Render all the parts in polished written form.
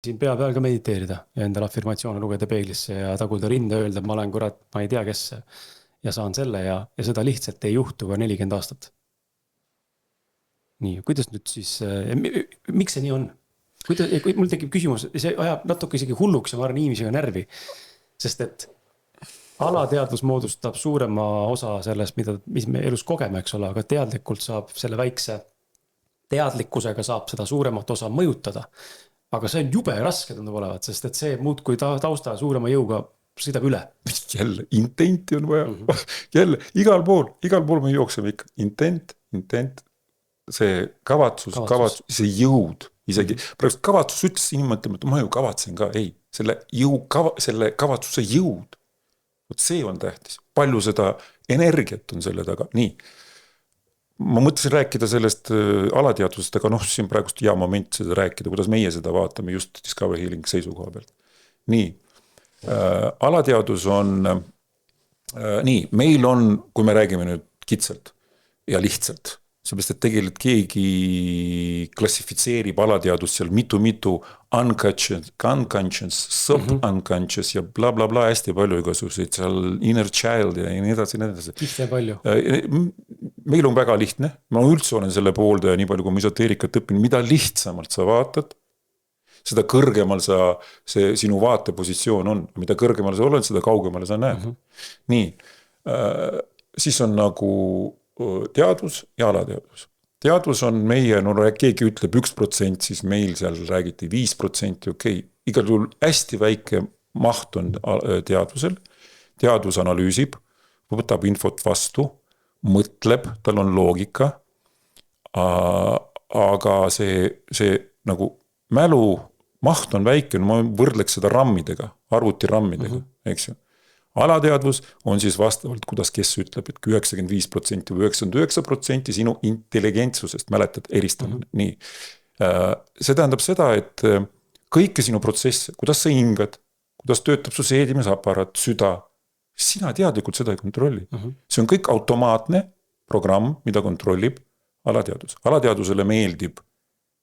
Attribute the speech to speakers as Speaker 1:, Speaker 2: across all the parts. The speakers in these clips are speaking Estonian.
Speaker 1: siin pea peal ka mediteerida ja endale afirmatsioone lugeda peeglisse ja taguda rinda öelda, et ma olen kurat, ma ei tea, kes. Ja saan selle ja seda lihtsalt ei juhtu ka 40 aastat. Nii, kuidas nüüd siis, miks see nii on? Kui mul tekib küsimus, see ajab natuke isegi hulluks ja ma arvan inimesega närvi. Sest et alateadvus moodustab suurema osa sellest, mis me elus kogeme, eks ole, aga teadlikult saab selle väikse teadlikkusega saab seda suuremat osa mõjutada. Aga see on jube raske tundub olevat, sest et see muudkui tausta suurema jõuga sõidab üle.
Speaker 2: Jälle, intenti on vaja. Jälle, igal pool me jookseme ikka. Intent, see kavatsus, see jõud. Isegi praegu kavatsus ütles inimene, et ma ju kavatsen ka. Ei, selle kavatsuse jõud. See on tähtis. Palju seda energiat on selle taga. Nii. Ma mõtlesin rääkida sellest alateadvusest, aga siin praegust hea moment seda rääkida, kuidas meie seda vaatame just Discover Healing seisukoha pealt. Nii, alateadvus on, meil on, kui me räägime nüüd kitsalt ja lihtsalt, seepärast, et tegelikult keegi klassifitseerib alateadvust seal mitu unconscious, sub-unconscious ja bla, hästi palju igasuguseid seal inner child ja nii edasi.
Speaker 1: Kihte palju.
Speaker 2: Meil on väga lihtne, ma üldse olen selle pooldaja nii palju, kui ma esoteerikat õpin, mida lihtsamalt sa vaatad, seda kõrgemal see sinu vaatepositsioon on, mida kõrgemal sa oled, seda kaugemale sa näed. Nii, siis on nagu teadvus ja alateadvus. Teadvus on meie, keegi ütleb 1%, siis meil seal räägiti 5%, okei. Igal juhul hästi väike maht on teadvusel. Teadvus analüüsib, võtab infot vastu, mõtleb, tal on loogika, aga see nagu mälu maht on väike, ma võrdleks seda rammidega, arvutirammidega, eks ju. Alateadvus on siis vastavalt, kuidas kes ütleb, et 95% või 99% sinu intelligentsusest, mäletad, eristamine. Nii. See tähendab seda, et kõike sinu protsesse, kuidas sa hingad, kuidas töötab su seedimisaparaat, süda, sina teadlikult seda ei kontrolli. See on kõik automaatne programm, mida kontrollib alateadvus. Alateadvusele meeldib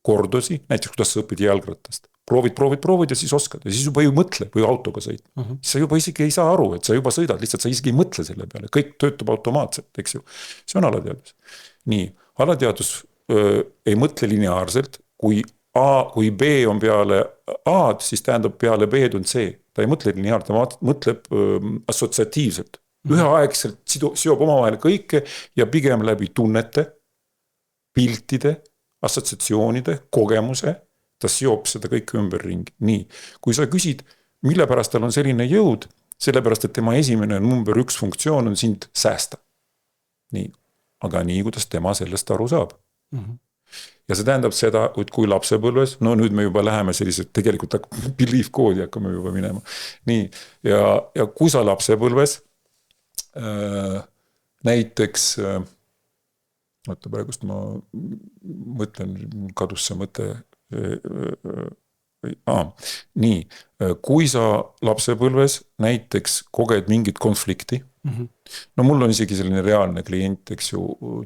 Speaker 2: kordusi, näiteks kuidas sa õpid jalgrattast. Proovid ja siis oskad ja siis juba ei mõtle või autoga sõid. Sa juba isegi ei saa aru, et sa juba sõidad, lihtsalt sa isegi ei mõtle selle peale. Kõik töötab automaatselt, eks ju. See on alateadvus. Nii, alateadvus ei mõtle lineaarselt, kui B on peale A-d, siis tähendab peale B-d on C. Ta ei mõtle lineaarselt, ta mõtleb assotsiatiivselt. Üheaegselt seob omavahel kõike ja pigem läbi tunnete, piltide, assotsiatsioonide, kogemuse, ta seob seda kõik ümberringi. Nii, kui sa küsid, mille pärast tal on selline jõud, sellepärast, et tema esimene number 1 funktsioon on sind säästa. Nii, aga nii, kuidas tema sellest aru saab. Ja see tähendab seda, et kui lapsepõlves, nüüd me juba läheme sellised, tegelikult belief koodi hakkame juba minema. Nii, ja kui sa lapsepõlves näiteks oota praegust ma mõtlen, kadus see mõte. Nii, kui sa lapsepõlves näiteks koged mingit konflikti, mul on isegi selline reaalne klient, eks ju,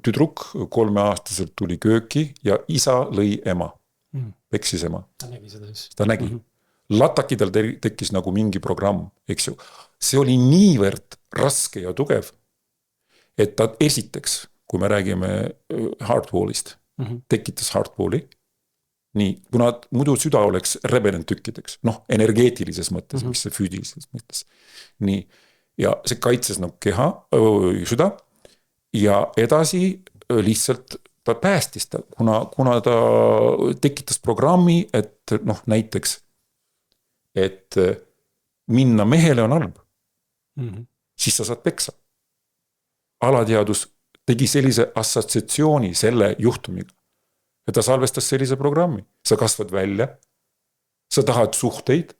Speaker 2: tüdruk 3-aastaselt tuli kööki ja isa lõi ema, peksis ema.
Speaker 1: Ta nägi seda siis.
Speaker 2: Ta nägi. Lataki tal tekkis nagu mingi programm, eks ju. See oli niivõrd raske ja tugev, et ta esiteks, kui me räägime heartwallist, tekitas heartwalli, nii, kuna muidu süda oleks rebelen tükkideks, energeetilises mõttes, mis see füüsilises mõttes. Nii, ja see kaitses nagu keha, süda, ja edasi lihtsalt ta päästis ta, kuna ta tekitas programmi, et näiteks, et minna mehele on halb, siis sa saad peksa. Alateadus tegi sellise assotsiatsiooni selle juhtumiga. Ja ta salvestas sellise programmi. Sa kasvad välja, sa tahad suhteid,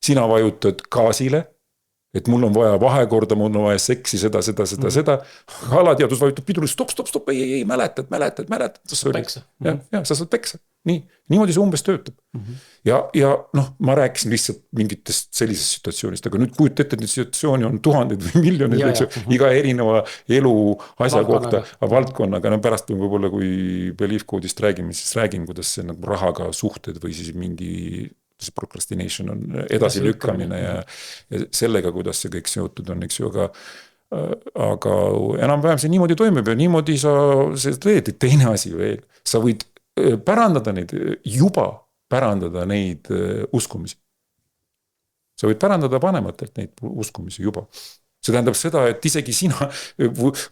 Speaker 2: sina vajutad gaasile, et mul on vaja vahekorda, mul on vaja seksi, seda. Alateadus vajutab piduri, stop, ei, mäletad.
Speaker 1: Sa saad peksa.
Speaker 2: Ja, sa saad peksa. Niimoodi see umbes töötab. Ja ma rääkisin lihtsalt mingitest sellisest situatsioonist, aga nüüd kujuta ette, et neid situatsiooni on tuhanded või miljonid, iga erineva elu asja kohta, valdkonnaga, pärast võib-olla kui belief koodist räägime, siis räägin, kuidas see nagu rahaga suhted või siis mingi see procrastination on edasilükkamine ja sellega, kuidas see kõik seotud on, eks ju, aga enam-vähem see niimoodi toimib ja niimoodi sa teed, et teine asi veel, sa võid pärandada neid uskumisi. Sa võid pärandada vanematelt neid uskumisi juba. See tähendab seda, et isegi sina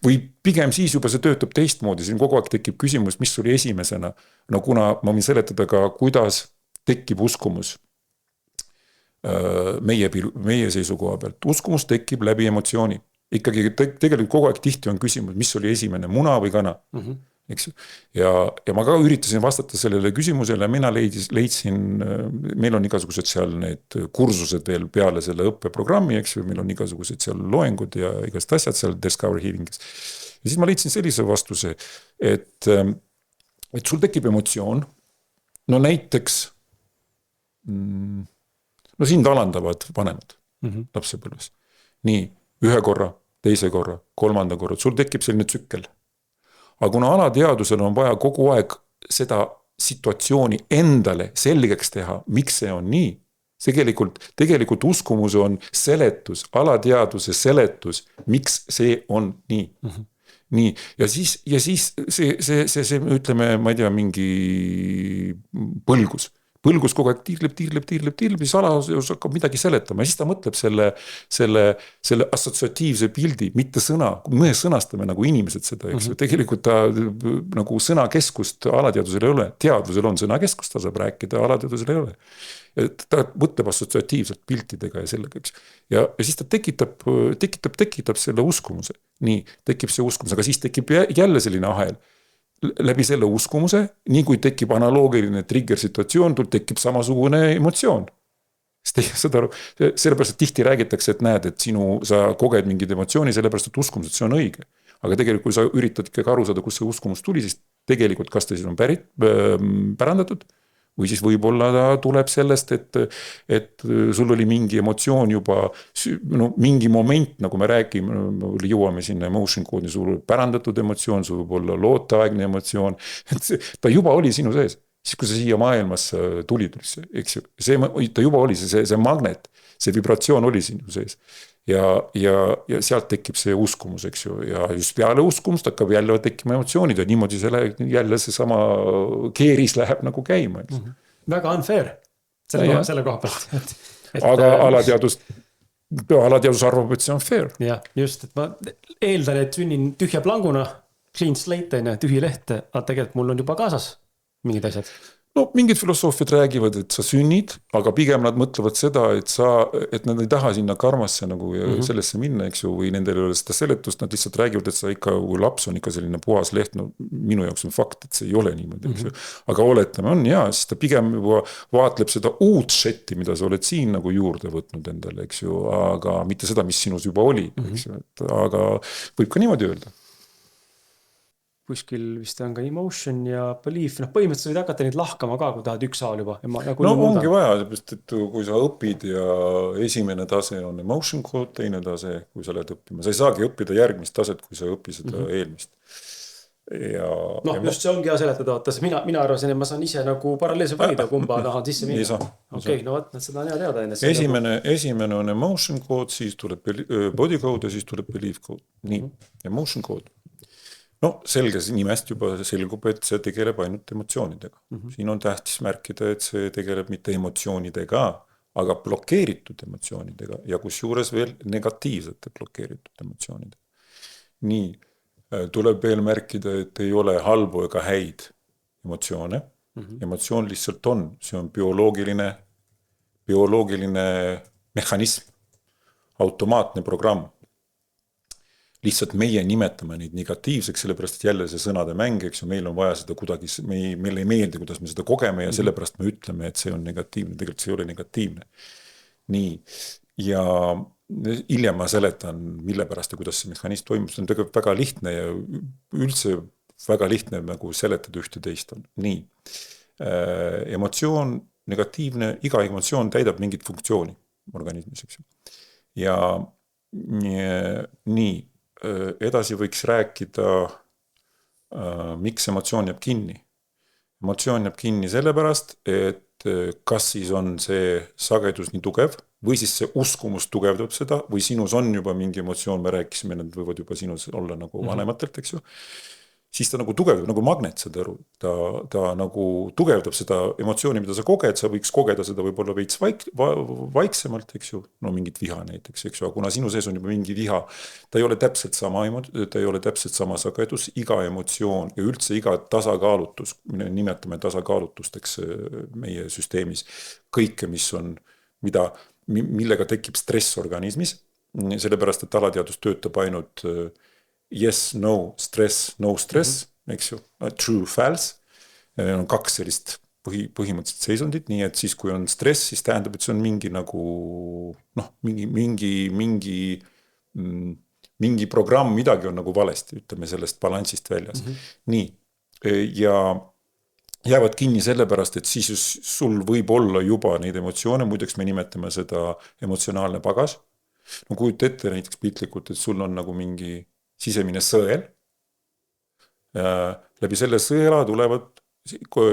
Speaker 2: või pigem siis juba see töötab teistmoodi, siin kogu aeg tekib küsimus, mis oli esimesena. No kuna ma võin seletada ka, kuidas tekib uskumus meie seisukoha pealt. Uskumus tekib läbi emotsiooni. Ikkagi tegelikult kogu aeg tihti on küsimus, mis oli esimene, muna või kana. Eks ju. Ja ma ka üritasin vastata sellele küsimusele, mina leidsin, meil on igasugused seal need kursused veel peale selle õppeprogrammi, eks ju, meil on igasugused seal loengud ja igast asjad seal Discover Healingis. Ja siis ma leidsin sellise vastuse, et sul tekib emotsioon, no näiteks, no sind alandavad vanemad lapsepõlves. Nii, ühe korra, teise korra, kolmanda korra, sul tekib selline tsükkel. Aga kuna alateadusel on vaja kogu aeg seda situatsiooni endale selgeks teha, miks see on nii, tegelikult uskumus on seletus, alateaduse seletus, miks see on nii. Nii, ja siis see ütleme, ma ei tea, mingi põlgus kogu aeg tiirleb, siis alateadus hakkab midagi seletama ja siis ta mõtleb selle assotsiatiivse pildi, mitte sõna, me sõnastame nagu inimesed seda, eks ju, tegelikult ta nagu sõnakeskust alateadusel ei ole, teadvusel on sõnakeskust, ta saab rääkida, alateadusel ei ole. Ta mõtleb assotsiatiivselt piltidega ja sellega, eks. Ja siis ta tekitab selle uskumuse, nii tekib see uskumus, aga siis tekib jälle selline ahel. Läbi selle uskumuse, nii kui tekib analoogiline trigger situatsioon, tekib samasugune emotsioon. Sellepärast, et tihti räägitakse, et näed, et sa koged mingid emotsiooni, sellepärast, et uskumus, et see on õige. Aga tegelikult, kui sa üritad ikkagi aru saada, kus see uskumus tuli, siis tegelikult kas ta siis on pärandatud, või siis võib-olla ta tuleb sellest, et sul oli mingi emotsioon juba, no mingi moment, nagu me räägime, jõuame sinna emotion code'i, sul pärandatud emotsioon, sul võib olla looteaegne emotsioon, ta juba oli sinu sees, siis kui sa siia maailmasse tulid, eks ju, ta juba oli see magnet, see vibratsioon oli sinu sees. Ja sealt tekib see uskumus, eks ju, ja just peale uskumust hakkab jälle tekkima emotsioonid ja niimoodi jälle see sama keeris läheb nagu käima.
Speaker 1: Väga unfair selle koha pealt.
Speaker 2: Aga alateadus arvab, et see on fair.
Speaker 1: Jah, just, et ma eeldan, et sünnin tühja planguna, clean slate, tühi leht, aga tegelikult mul on juba kaasas mingid asjad.
Speaker 2: No mingid filosoofiad räägivad, et sa sünnid, aga pigem nad mõtlevad seda, et nad ei taha sinna karmasse nagu sellesse minna, eks ju, või nendel ei ole seda seletust, nad lihtsalt räägivad, et sa ikka, kui laps on ikka selline puhas leht, no minu jaoks on fakt, et see ei ole niimoodi, eks ju. Aga oletame on, siis ta pigem juba vaatleb seda uut šetti, mida sa oled siin nagu juurde võtnud endale, eks ju, aga mitte seda, mis sinus juba oli, eks ju, aga võib ka niimoodi öelda.
Speaker 1: Kuskil vist on ka emotion ja belief, põhimõtteliselt võid hakata neid lahkama ka, kui tahad üks saal juba.
Speaker 2: No ongi vaja, et kui sa õpid ja esimene tase on emotion code, teine tase, kui sa lähed õppima. Sa ei saagi õppida järgmist taset, kui sa õpi seda eelmist.
Speaker 1: Just see ongi hea seletada, mina arvasin, et ma saan ise nagu paralleelse valida, kumba tahan sisse minna. Okei, no võt, seda on hea teada enne.
Speaker 2: Esimene on emotion code, siis tuleb body code ja siis tuleb belief code. Nii, emotion code. No selge nimest juba selgub, et see tegeleb ainult emotsioonidega. Siin on tähtis märkida, et see tegeleb mitte emotsioonidega, aga blokeeritud emotsioonidega ja kus juures veel negatiivsete blokeeritud emotsioonidega. Nii, tuleb veel märkida, et ei ole halbu ega häid emotsioone. Emotsioon lihtsalt on, see on bioloogiline mehhanism, automaatne programm. Lihtsalt meie nimetame neid negatiivseks, sellepärast et jälle see sõnade mäng, eks ju, meil on vaja seda kuidagi, meil ei meeldi, kuidas me seda kogeme ja sellepärast me ütleme, et see on negatiivne, tegelikult see ei ole negatiivne. Nii, ja hiljem ma seletan, mille pärast ja kuidas see mehhanism toimub, see on tegelikult väga lihtne ja üldse väga lihtne nagu seletada ühte teist on. Nii, emotsioon, negatiivne, iga emotsioon täidab mingit funktsiooni organismis, eks ju. Ja nii, edasi võiks rääkida, miks emotsioon jääb kinni. Emotsioon jääb kinni sellepärast, et et kas siis on see sagedus nii tugev või siis see uskumus tugevdab seda või sinus on juba mingi emotsioon, me rääkisime, need võivad juba sinus olla nagu vanematelt, eks ju. Siis ta nagu tugevdab, nagu magnet, saad aru, ta nagu tugevdab seda emotsiooni, mida sa koged, sa võiks kogeda seda võib-olla veits vaiksemalt, eks ju, no mingit viha näiteks, eks ju, aga kuna sinu sees on juba mingi viha, ta ei ole täpselt sama sagedus, iga emotsioon ja üldse iga tasakaalutus, nimetame tasakaalutusteks meie süsteemis, kõike, mis on, millega tekib stress organismis, sellepärast, et alateadus töötab ainult yes, no stress, eks ju, true, false. On 2 sellist põhimõtteliselt seisundit, nii et siis, kui on stress, siis tähendab, et see on mingi nagu, noh, mingi programm, midagi on nagu valesti, ütleme sellest balansist väljas. Nii, ja jäävad kinni sellepärast, et siis sul võib olla juba neid emotsioone, muideks me nimetame seda emotsionaalne pagas. No kujuta ette näiteks piltlikult, et sul on nagu mingi sisemine sõel. Läbi selle sõela tulevad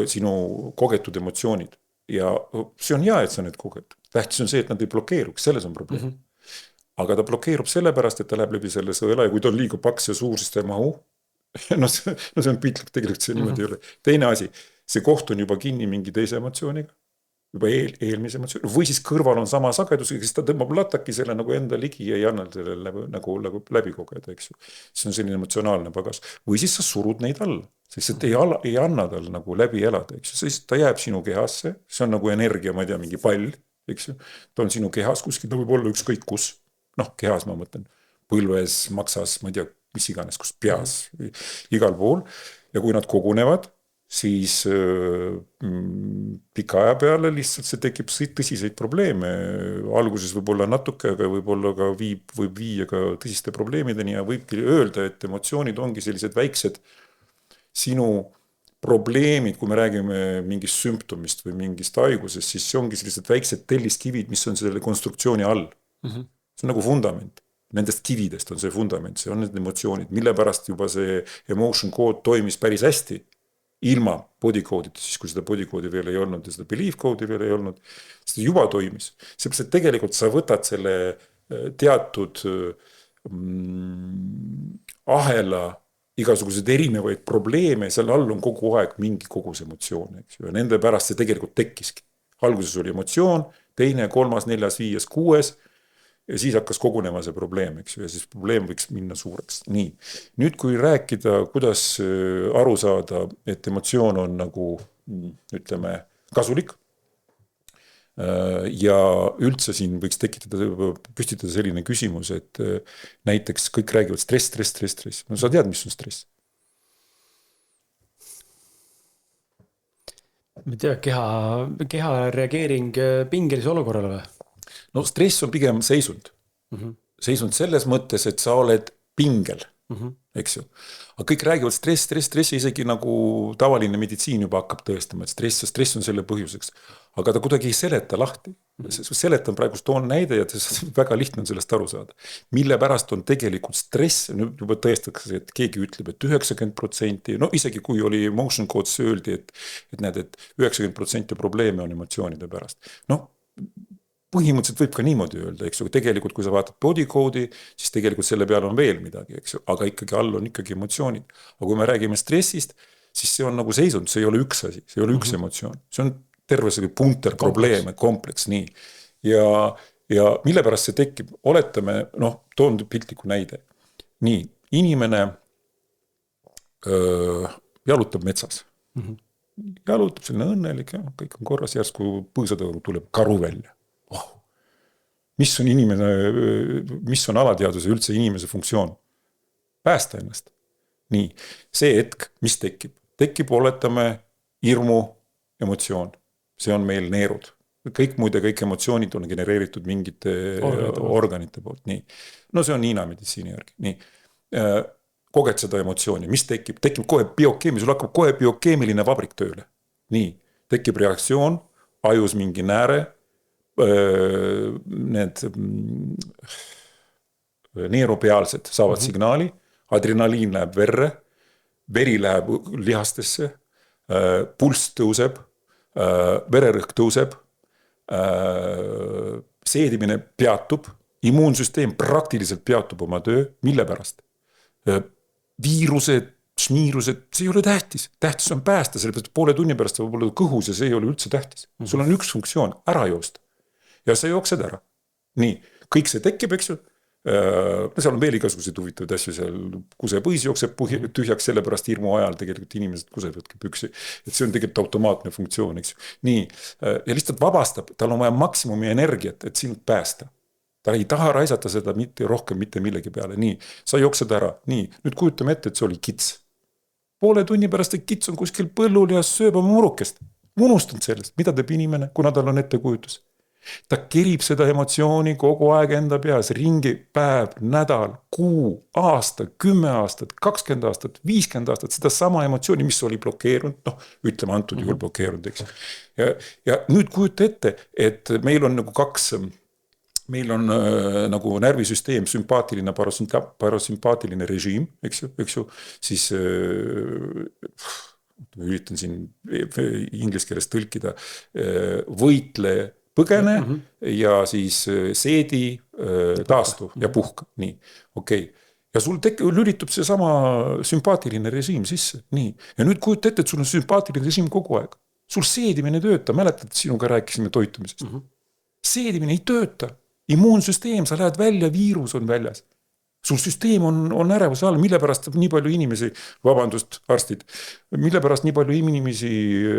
Speaker 2: sinu kogetud emotsioonid. Ja see on hea, et sa need koged. Tähtis on see, et nad ei blokeeruks, selles on probleem. Aga ta blokeerub sellepärast, et ta läheb läbi selle sõela ja kui ta on liiga paks ja suur, siis ta ei mahu. No see on piltlik, tegelikult see niimoodi ei ole. Teine asi, see koht on juba kinni mingi teise emotsiooniga. Juba eelmise emotsiooni, või siis kõrval on sama sagedusega, siis ta tõmbab lataki selle nagu enda ligi ja ei anna selle nagu läbi kogeda, eks ju. See on selline emotsionaalne pagas. Või siis sa surud neid alla, sest ei anna tal nagu läbi elada, eks ju. Siis ta jääb sinu kehasse, see on nagu energia, ma ei tea, mingi pall, eks ju. Ta on sinu kehas kuskil, ta võib olla ükskõik kus, noh, kehas ma mõtlen, põlves, maksas, ma ei tea, mis iganes, kus peas, igal pool. Ja kui nad kogunevad, siis pika aja peale lihtsalt see tekib tõsiseid probleeme. Alguses võib olla natuke, aga võib-olla ka võib viia ka tõsiste probleemideni ja võibki öelda, et emotsioonid ongi sellised väiksed sinu probleemid, kui me räägime mingist sümptomist või mingist haigusest, siis see ongi sellised väiksed telliskivid, mis on selle konstruktsiooni all. See on nagu fundament. Nendest kividest on see fundament, see on need emotsioonid, mille pärast juba see emotion code toimis päris hästi. Ilma bodycode'ita, siis kui seda bodycode'i veel ei olnud ja seda belief code'i veel ei olnud, seda juba toimis. Seepärast, et tegelikult sa võtad selle teatud ahela igasugused erinevaid probleeme, seal all on kogu aeg mingi kogus emotsioon, eks ju, ja nende pärast see tegelikult tekkiski. Alguses oli emotsioon, 2., 3., 4., 5., 6. Ja siis hakkas kogunema see probleem, eks ju, ja siis probleem võiks minna suureks. Nii, nüüd kui rääkida, kuidas aru saada, et emotsioon on nagu, ütleme, kasulik ja üldse siin võiks püstitada selline küsimus, et näiteks kõik räägivad stress. No sa tead, mis on stress?
Speaker 1: Ma ei tea, keha reageering pingelise olukorrale või?
Speaker 2: No stress on pigem seisund. Seisund selles mõttes, et sa oled pingel, eks ju. Aga kõik räägivad stress, isegi nagu tavaline meditsiin juba hakkab tõestama, et stress on selle põhjuseks. Aga ta kuidagi ei seleta lahti. Seletan praegu toon näide ja väga lihtne on sellest aru saada. Mille pärast on tegelikult stress, nüüd juba tõestatakse, et keegi ütleb, et 90%, no isegi kui oli emotion codes öeldi, et näed, et 90% probleeme on emotsioonide pärast. No, põhimõtteliselt võib ka niimoodi öelda, eks ju, tegelikult kui sa vaatad bodycode'i, siis tegelikult selle peal on veel midagi, eks ju, aga ikkagi all on ikkagi emotsioonid. Aga kui me räägime stressist, siis see on nagu seisund, see ei ole üks asi, see ei ole üks emotsioon, see on terve see punter probleem, kompleks, nii. Ja mille pärast see tekib, oletame, noh, toon piltliku näide. Nii, inimene jalutab metsas. Jalutab selline õnnelik, ja kõik on korras, järsku põõsatõuru tuleb karu välja. Mis on alateaduse üldse inimese funktsioon? Päästa ennast. Nii, see hetk, mis tekib? Tekib, oletame, hirmu emotsioon. See on meil neerud. Kõik emotsioonid on genereeritud mingite organite poolt. Nii. No see on Hiina meditsiini järgi. Nii. Koged seda emotsiooni. Mis tekib? Tekib kohe biokeemiline, sul hakkab kohe biokeemiline vabrik tööle. Nii. Tekib reaktsioon, ajus mingi nääre, need neeropeaalsed saavad signaali, adrenaliin läheb verre, veri läheb lihastesse, pulss tõuseb, vererõhk tõuseb, seedimine peatub, immuunsüsteem praktiliselt peatub oma töö, mille pärast? Viirused, šmiirused, see ei ole tähtis. Tähtis on päästa, sellepärast poole tunni pärast võib olla kõhus ja see ei ole üldse tähtis. Sul on üks funktsioon, ära joosta. Ja sa jooksed ära. Nii, kõik see tekib, eks ju. Seal on veel igasuguseid huvitavaid asju, seal kusepõis jookseb tühjaks, sellepärast hirmu ajal tegelikult inimesed kusevadki püksi. Et see on tegelikult automaatne funktsioon, eks ju. Nii, ja lihtsalt vabastab, tal on vaja maksimumi energiat, et sinult päästa. Ta ei taha raisata seda mitte rohkem mitte millegi peale. Nii, sa jooksed ära. Nii, nüüd kujutame ette, et see oli kits. Poole tunni pärast, et kits on kuskil põllul ja sööb oma murukest. Unustanud sellest, mida teeb inimene, kuna tal on ettekujutus. Ta kerib seda emotsiooni kogu aeg enda peas, ringi päev, nädal, kuu, aasta, 10 aastat, 20 aastat, 50 aastat, seda sama emotsiooni, mis oli blokeerunud, noh, ütleme antud juhul blokeerunud, eks. Ja nüüd kujuta ette, et meil on nagu meil on nagu närvisüsteem, sümpaatiline, parasümpaatiline režiim, eks ju, siis üritan siin inglise keeles tõlkida, võitle, põgene ja siis seedi, taastu ja puhka, nii, okei. Ja sul lülitub see sama sümpaatiline režiim sisse, nii. Ja nüüd kujuta ette, et sul on sümpaatiline režiim kogu aeg. Sul seedimine ei tööta, mäletad, sinuga rääkisime toitumisest. Seedimine ei tööta. Immuunsüsteem, sa lähed välja, viirus on väljas. Sul süsteem on ärevuse all, mille pärast nii palju inimesi, vabandust, arstid, mille pärast nii palju inimesi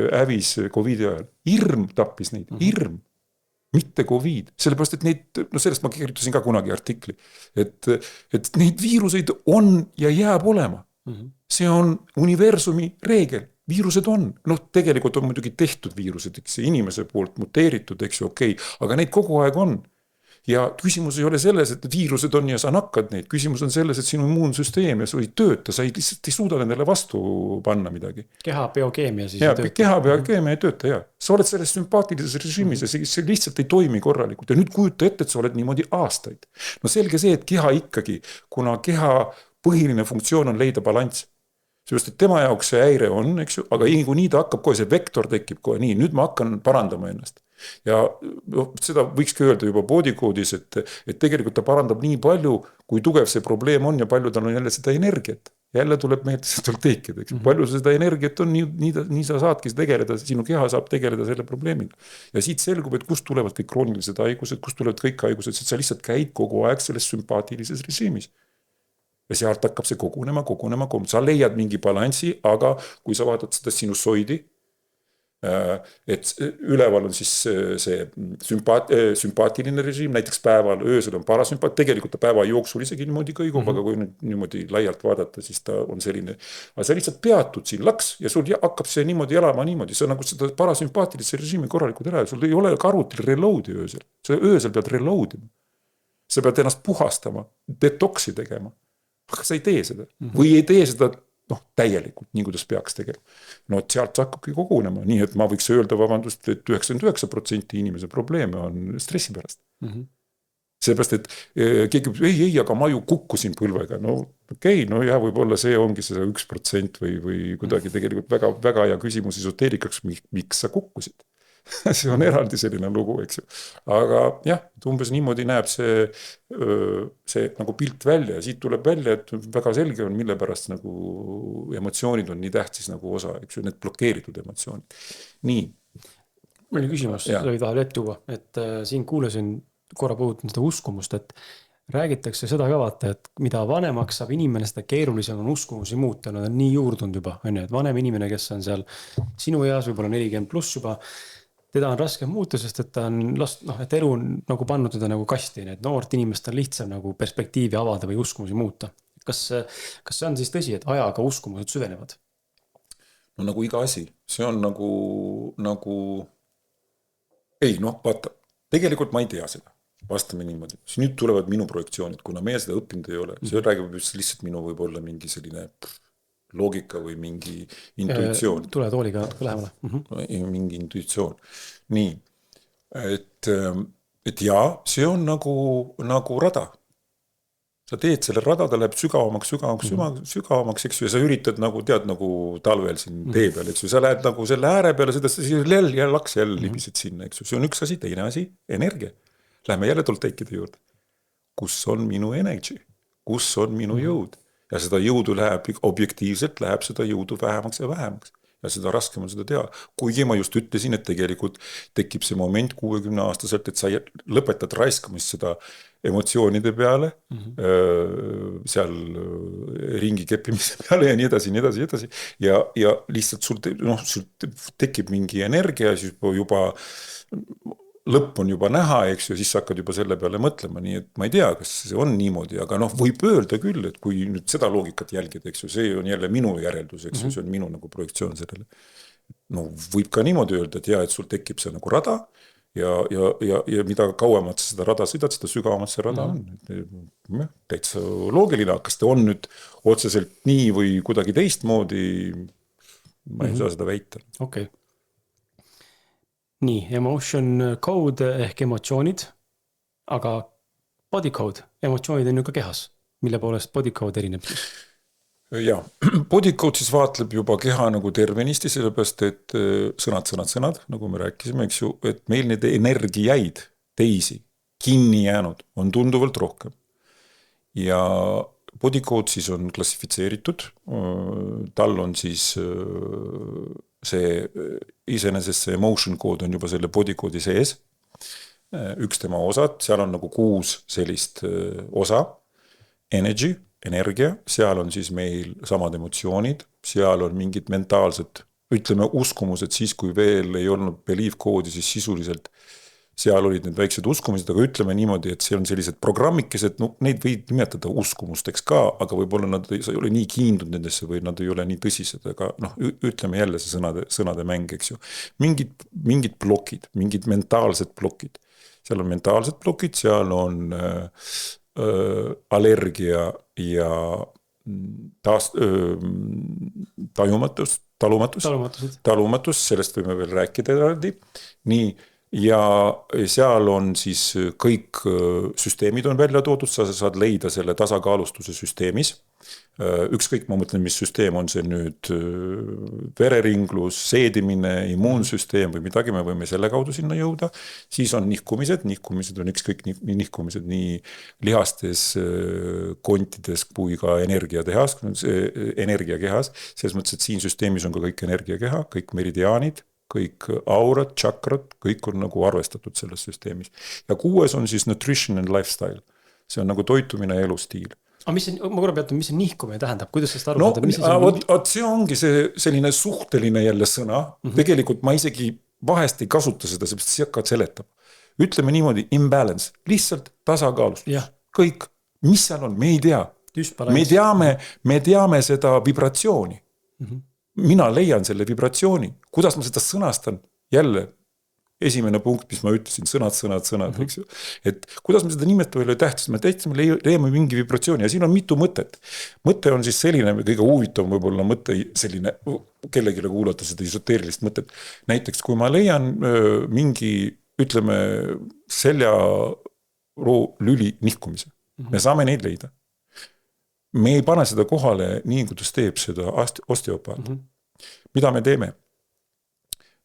Speaker 2: hävis COVID ajal. Hirm tappis neid, hirm, mitte COVID. Sellepärast, et neid, no sellest ma kirjutasin ka kunagi artikli, et neid viiruseid on ja jääb olema. See on universumi reegel. Viirused on, noh, tegelikult on muidugi tehtud viirused, eks see inimese poolt muteeritud, eks ju, okei, aga neid kogu aeg on. Ja küsimus ei ole selles, et viirused on ja sa nakkad neid. Küsimus on selles, et sinu immuunsüsteem ja sul ei tööta, sa lihtsalt ei suuda nendele vastu panna midagi.
Speaker 1: Keha biokeemia siis
Speaker 2: ei tööta. Keha biokeemia ei tööta, jah. Sa oled selles sümpaatilises režiimis ja see lihtsalt ei toimi korralikult. Ja nüüd kujuta ette, et sa oled niimoodi aastaid. No selge see, et keha ikkagi, kuna keha põhiline funktsioon on leida balants. Sest, et tema jaoks see häire on, eks ju, aga nii ta hakkab kohe, see vektor tekib kohe nii, nüüd ma hakkan parandama ennast. Ja seda võikski öelda juba bodycode'is, et tegelikult ta parandab nii palju, kui tugev see probleem on ja palju tal on jälle seda energiat. Jälle tuleb meelde seda teekida, eks. Palju seda energiat on, nii sa saadki tegeleda, sinu keha saab tegeleda selle probleemiga. Ja siit selgub, et kust tulevad kõik kroonilised haigused, kust tulevad kõik haigused, sest sa lihtsalt käid kogu aeg selles sümpaatilises režiimis. Ja sealt hakkab see kogunema. Sa leiad mingi balansi, aga kui sa vaatad seda sinusoidi, et üleval on siis see sümpaatiline režiim, näiteks päeval, öösel on parasümpaat, tegelikult ta päeva jooksul isegi niimoodi kõigub, aga kui nüüd niimoodi laialt vaadata, siis ta on selline, aga sa lihtsalt peatud siin laks ja sul hakkab see niimoodi elama niimoodi, sa nagu seda parasümpaatilise režiimi korralikult ära, sul ei ole karutil reloadi öösel, sa öösel pead reloadima, sa pead ennast puhastama, detoksi tegema, aga sa ei tee seda või ei tee seda täielikult, nii kuidas peaks tegema. No sealt hakkabki kogunema, nii et ma võiks öelda, vabandust, et 99% inimese probleeme on stressi pärast. Seepärast, et keegi ei, aga ma ju kukkusin põlvega. No okei, no jah, võib-olla see ongi see 1% või kuidagi tegelikult väga, väga hea küsimus esoteerikaks, miks sa kukkusid. See on eraldi selline lugu, eks ju. Aga jah, umbes niimoodi näeb see nagu pilt välja ja siit tuleb välja, et väga selge on, mille pärast nagu emotsioonid on nii tähtis nagu osa, eks ju, need blokeeritud emotsioonid. Nii.
Speaker 1: Mõni küsimus, sa võid vahel ette tuua, et siin kuulasin korra puhutan seda uskumust, et räägitakse seda ka vaata, et mida vanemaks saab inimene, seda keerulisem on uskumusi muuta, nad on nii juurdunud juba, on ju, et vanem inimene, kes on seal sinu eas, võib-olla 40 pluss juba, teda on raske muuta, sest et ta on et elu on nagu pannud teda nagu kasti, et noort inimest on lihtsam nagu perspektiivi avada või uskumusi muuta. Kas see on siis tõsi, et ajaga uskumused süvenevad?
Speaker 2: No nagu iga asi, see on nagu ei, vaata, tegelikult ma ei tea seda, vastame niimoodi. Siis nüüd tulevad minu projektsioonid, kuna meie seda õppinud ei ole, see räägib lihtsalt minu võib-olla mingi selline loogika või mingi intuitsioon.
Speaker 1: Tule tooliga natuke lähemale.
Speaker 2: Mingi intuitsioon. Nii, et jaa, see on nagu rada. sa teed selle rada, ta läheb sügavamaks, eks ju, ja sa üritad nagu tead, nagu talvel siin tee peal, eks ju, sa lähed nagu selle ääre peale, seda jälle libised sinna, eks ju, see on üks asi, teine asi, energia. Lähme jälle tolteikide juurde. Kus on minu energy? Kus on minu jõud? Ja seda jõudu läheb, objektiivselt läheb seda jõudu vähemaks ja vähemaks. Ja seda raskem on seda teha. Kuigi ma just ütlesin, et tegelikult tekib see moment 60-aastaselt, et sa lõpetad raiskamist seda emotsioonide peale, seal ringi keppimise peale ja nii edasi. Ja lihtsalt sul tekib mingi energia, siis juba lõpp on juba näha, eks ju, siis sa hakkad juba selle peale mõtlema, nii et ma ei tea, kas see on niimoodi, aga võib öelda küll, et kui nüüd seda loogikat jälgida, eks ju, see on jälle minu järeldus, eks ju, see on minu nagu projektsioon sellele. No võib ka niimoodi öelda, et et sul tekib see nagu rada ja mida kauemad sa seda rada sõidad, seda sügavamad see rada on. Täitsa loogiline, kas ta on nüüd otseselt nii või kuidagi teistmoodi, ma ei saa seda väita.
Speaker 1: Okei. Nii, emotion code ehk emotsioonid, aga body code, emotsioonid on ju ka kehas, mille poolest body code erineb siis?
Speaker 2: Ja, body code siis vaatleb juba keha nagu tervenisti, sellepärast, et sõnad, nagu me rääkisime, eks ju, et meil need energiaid teisi kinni jäänud on tunduvalt rohkem. Ja body code siis on klassifitseeritud, tal on siis see iseenesest see emotion code on juba selle body code'i sees, üks tema osad, seal on nagu 6 sellist osa, energia, seal on siis meil samad emotsioonid, seal on mingid mentaalsed, ütleme uskumused siis, kui veel ei olnud belief code'i, siis sisuliselt seal olid need väiksed uskumused, aga ütleme niimoodi, et see on sellised programmikesed, neid võid nimetada uskumusteks ka, aga võib-olla nad ei ole nii kiindunud nendesse või nad ei ole nii tõsised, aga ütleme jälle see sõnade mäng, eks ju. Mingid plokid, mingid mentaalsed plokid. Seal on mentaalsed plokid, seal on allergia ja talumatus, sellest võime veel rääkida eraldi. Nii, ja seal on siis kõik süsteemid on välja toodud, sa saad leida selle tasakaalustuse süsteemis. Ükskõik, ma mõtlen, mis süsteem on see nüüd, vereringlus, seedimine, immuunsüsteem või midagi, me võime selle kaudu sinna jõuda. Siis on nihkumised on ükskõik nihkumised nii lihastes, kontides kui ka energiakehas, selles mõttes, et siin süsteemis on ka kõik energiakeha, kõik meridiaanid, kõik aurad, tšakrad, kõik on nagu arvestatud selles süsteemis. Ja 6 on siis nutrition and lifestyle. See on nagu toitumine ja elustiil.
Speaker 1: Ma korra peatan, mis see nihkumine tähendab? Kuidas seda aru saada?
Speaker 2: See ongi see selline suhteline jälle sõna. Tegelikult ma isegi vahest ei kasuta seda, seepärast see hakkad seletab. Ütleme niimoodi, imbalance, lihtsalt tasakaalust. Kõik, mis seal on, me ei tea. Me teame seda vibratsiooni. Mina leian selle vibratsiooni. Kuidas ma seda sõnastan? Jälle, esimene punkt, mis ma ütlesin, sõnad, eks ju. Et kuidas me seda nimetame ei ole tähtis, me leiame mingi vibratsiooni ja siin on mitu mõtet. Mõte on siis selline, kõige huvitav võib-olla mõte selline, kellegile kuulata seda esoteerilist mõtet. Näiteks, kui ma leian mingi, ütleme, seljaroo lüli nihkumise, me saame neid leida. Me ei pane seda kohale nii, kuidas teeb seda osteopaat. Mida me teeme?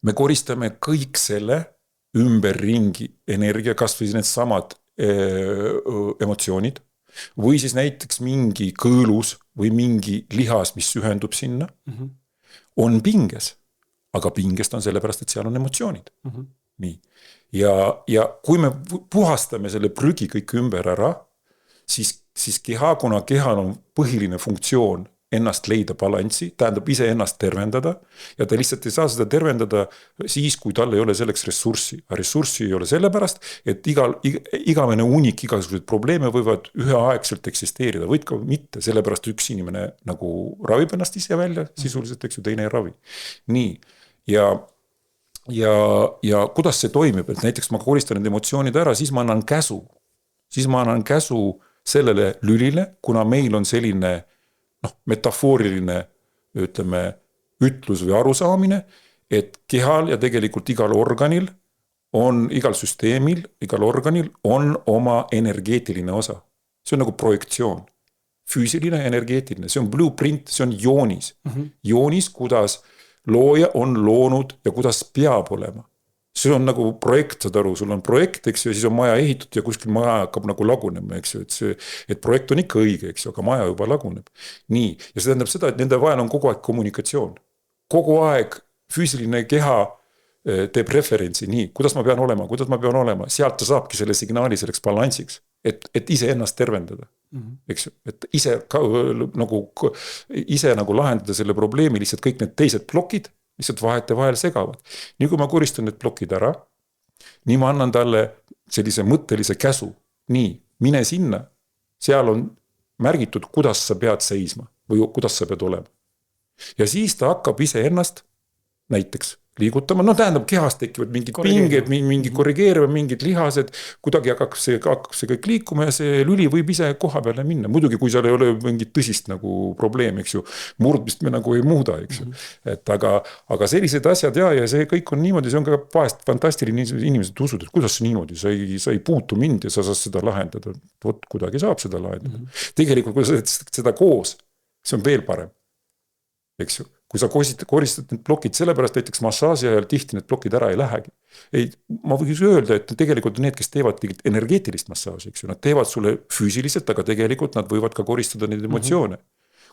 Speaker 2: Me koristame kõik selle ümberringi energia, kas või need samad emotsioonid, või siis näiteks mingi kõõlus või mingi lihas, mis ühendub sinna, on pinges, aga pingest on sellepärast, et seal on emotsioonid. Nii. Ja kui me puhastame selle prügi kõik ümber ära, siis keha, kuna kehal on põhiline funktsioon ennast leida balanssi, tähendab ise ennast tervendada ja ta lihtsalt ei saa seda tervendada siis, kui tal ei ole selleks ressurssi. A ressurssi ei ole sellepärast, et igavene unik igasugused probleeme võivad üheaegselt eksisteerida, võid ka mitte, sellepärast üks inimene nagu ravib ennast ise välja, sisuliselt, eks ju, teine ei ravi. Nii, ja kuidas see toimib, et näiteks ma koristan need emotsioonid ära, siis ma annan käsu sellele lülile, kuna meil on selline metafooriline, ütleme, ütlus või arusaamine, et kehal ja tegelikult igal organil on, igal süsteemil, igal organil on oma energeetiline osa. see on nagu projektsioon. Füüsiline ja energeetiline, see on blueprint, see on joonis. Joonis, kuidas looja on loonud ja kuidas peab olema. See on nagu projekt, saad aru, sul on projekt, eks ju, ja siis on maja ehitud ja kuskil maja hakkab nagu lagunema, eks ju, et projekt on ikka õige, eks ju, aga maja juba laguneb. Nii, ja see tähendab seda, et nende vahel on kogu aeg kommunikatsioon. Kogu aeg füüsiline keha teeb referentsi, nii, kuidas ma pean olema, sealt ta saabki selle signaali selleks balansiks, et ise ennast tervendada. Eks ju, et ise nagu lahendada selle probleemi, lihtsalt kõik need teised plokid lihtsalt vahete vahel segavad. Nii kui ma koristan need plokid ära, nii ma annan talle sellise mõttelise käsu. Nii, mine sinna, seal on märgitud, kuidas sa pead seisma või kuidas sa pead olema. Ja siis ta hakkab ise ennast näiteks liigutama, no tähendab kehast tekivad mingid pinged, mingi korrigeerivad mingid lihased, kuidagi hakkab see kõik liikuma ja see lüli võib ise koha peale minna. Muidugi, kui seal ei ole mingit tõsist nagu probleem, eks ju, murdmist me nagu ei muuda, eks ju. Et aga sellised asjad ja see kõik on niimoodi, see on ka vahest fantastiline, inimesed usud, et kuidas niimoodi, sa ei puutu mind ja sa saad seda lahendada. Vot kuidagi saab seda lahendada. Tegelikult, kui sa seda koos, see on veel parem, eks ju. Kui sa koristad need plokid, sellepärast näiteks massaaži ajal tihti need plokid ära ei lähegi. Ma võiks öelda, et tegelikult need, kes teevad energeetilist massaaži, eks ju, nad teevad sulle füüsiliselt, aga tegelikult nad võivad ka koristada neid emotsioone.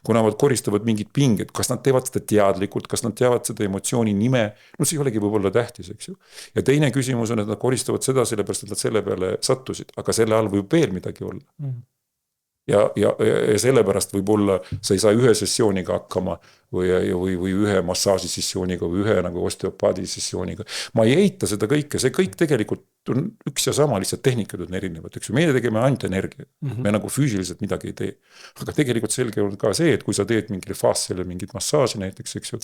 Speaker 2: Kui nad koristavad mingid pinged, kas nad teevad seda teadlikult, kas nad teavad seda emotsiooni nime, no see ei olegi võib-olla tähtis, eks ju. Ja teine küsimus on, et nad koristavad seda sellepärast, et nad selle peale sattusid, aga selle all võib veel midagi olla. Ja sellepärast võib-olla sa ei saa ühe sessiooniga hakkama või ühe massaaži sessiooniga või ühe nagu osteopaadi sessiooniga. Ma ei eita seda kõike, see kõik tegelikult on üks ja sama, lihtsalt tehnikad on erinevad, eks ju, meie tegeme ainult energia, me nagu füüsiliselt midagi ei tee. Aga tegelikult selge on ka see, et kui sa teed mingile faasile mingid massaaži näiteks, eks ju,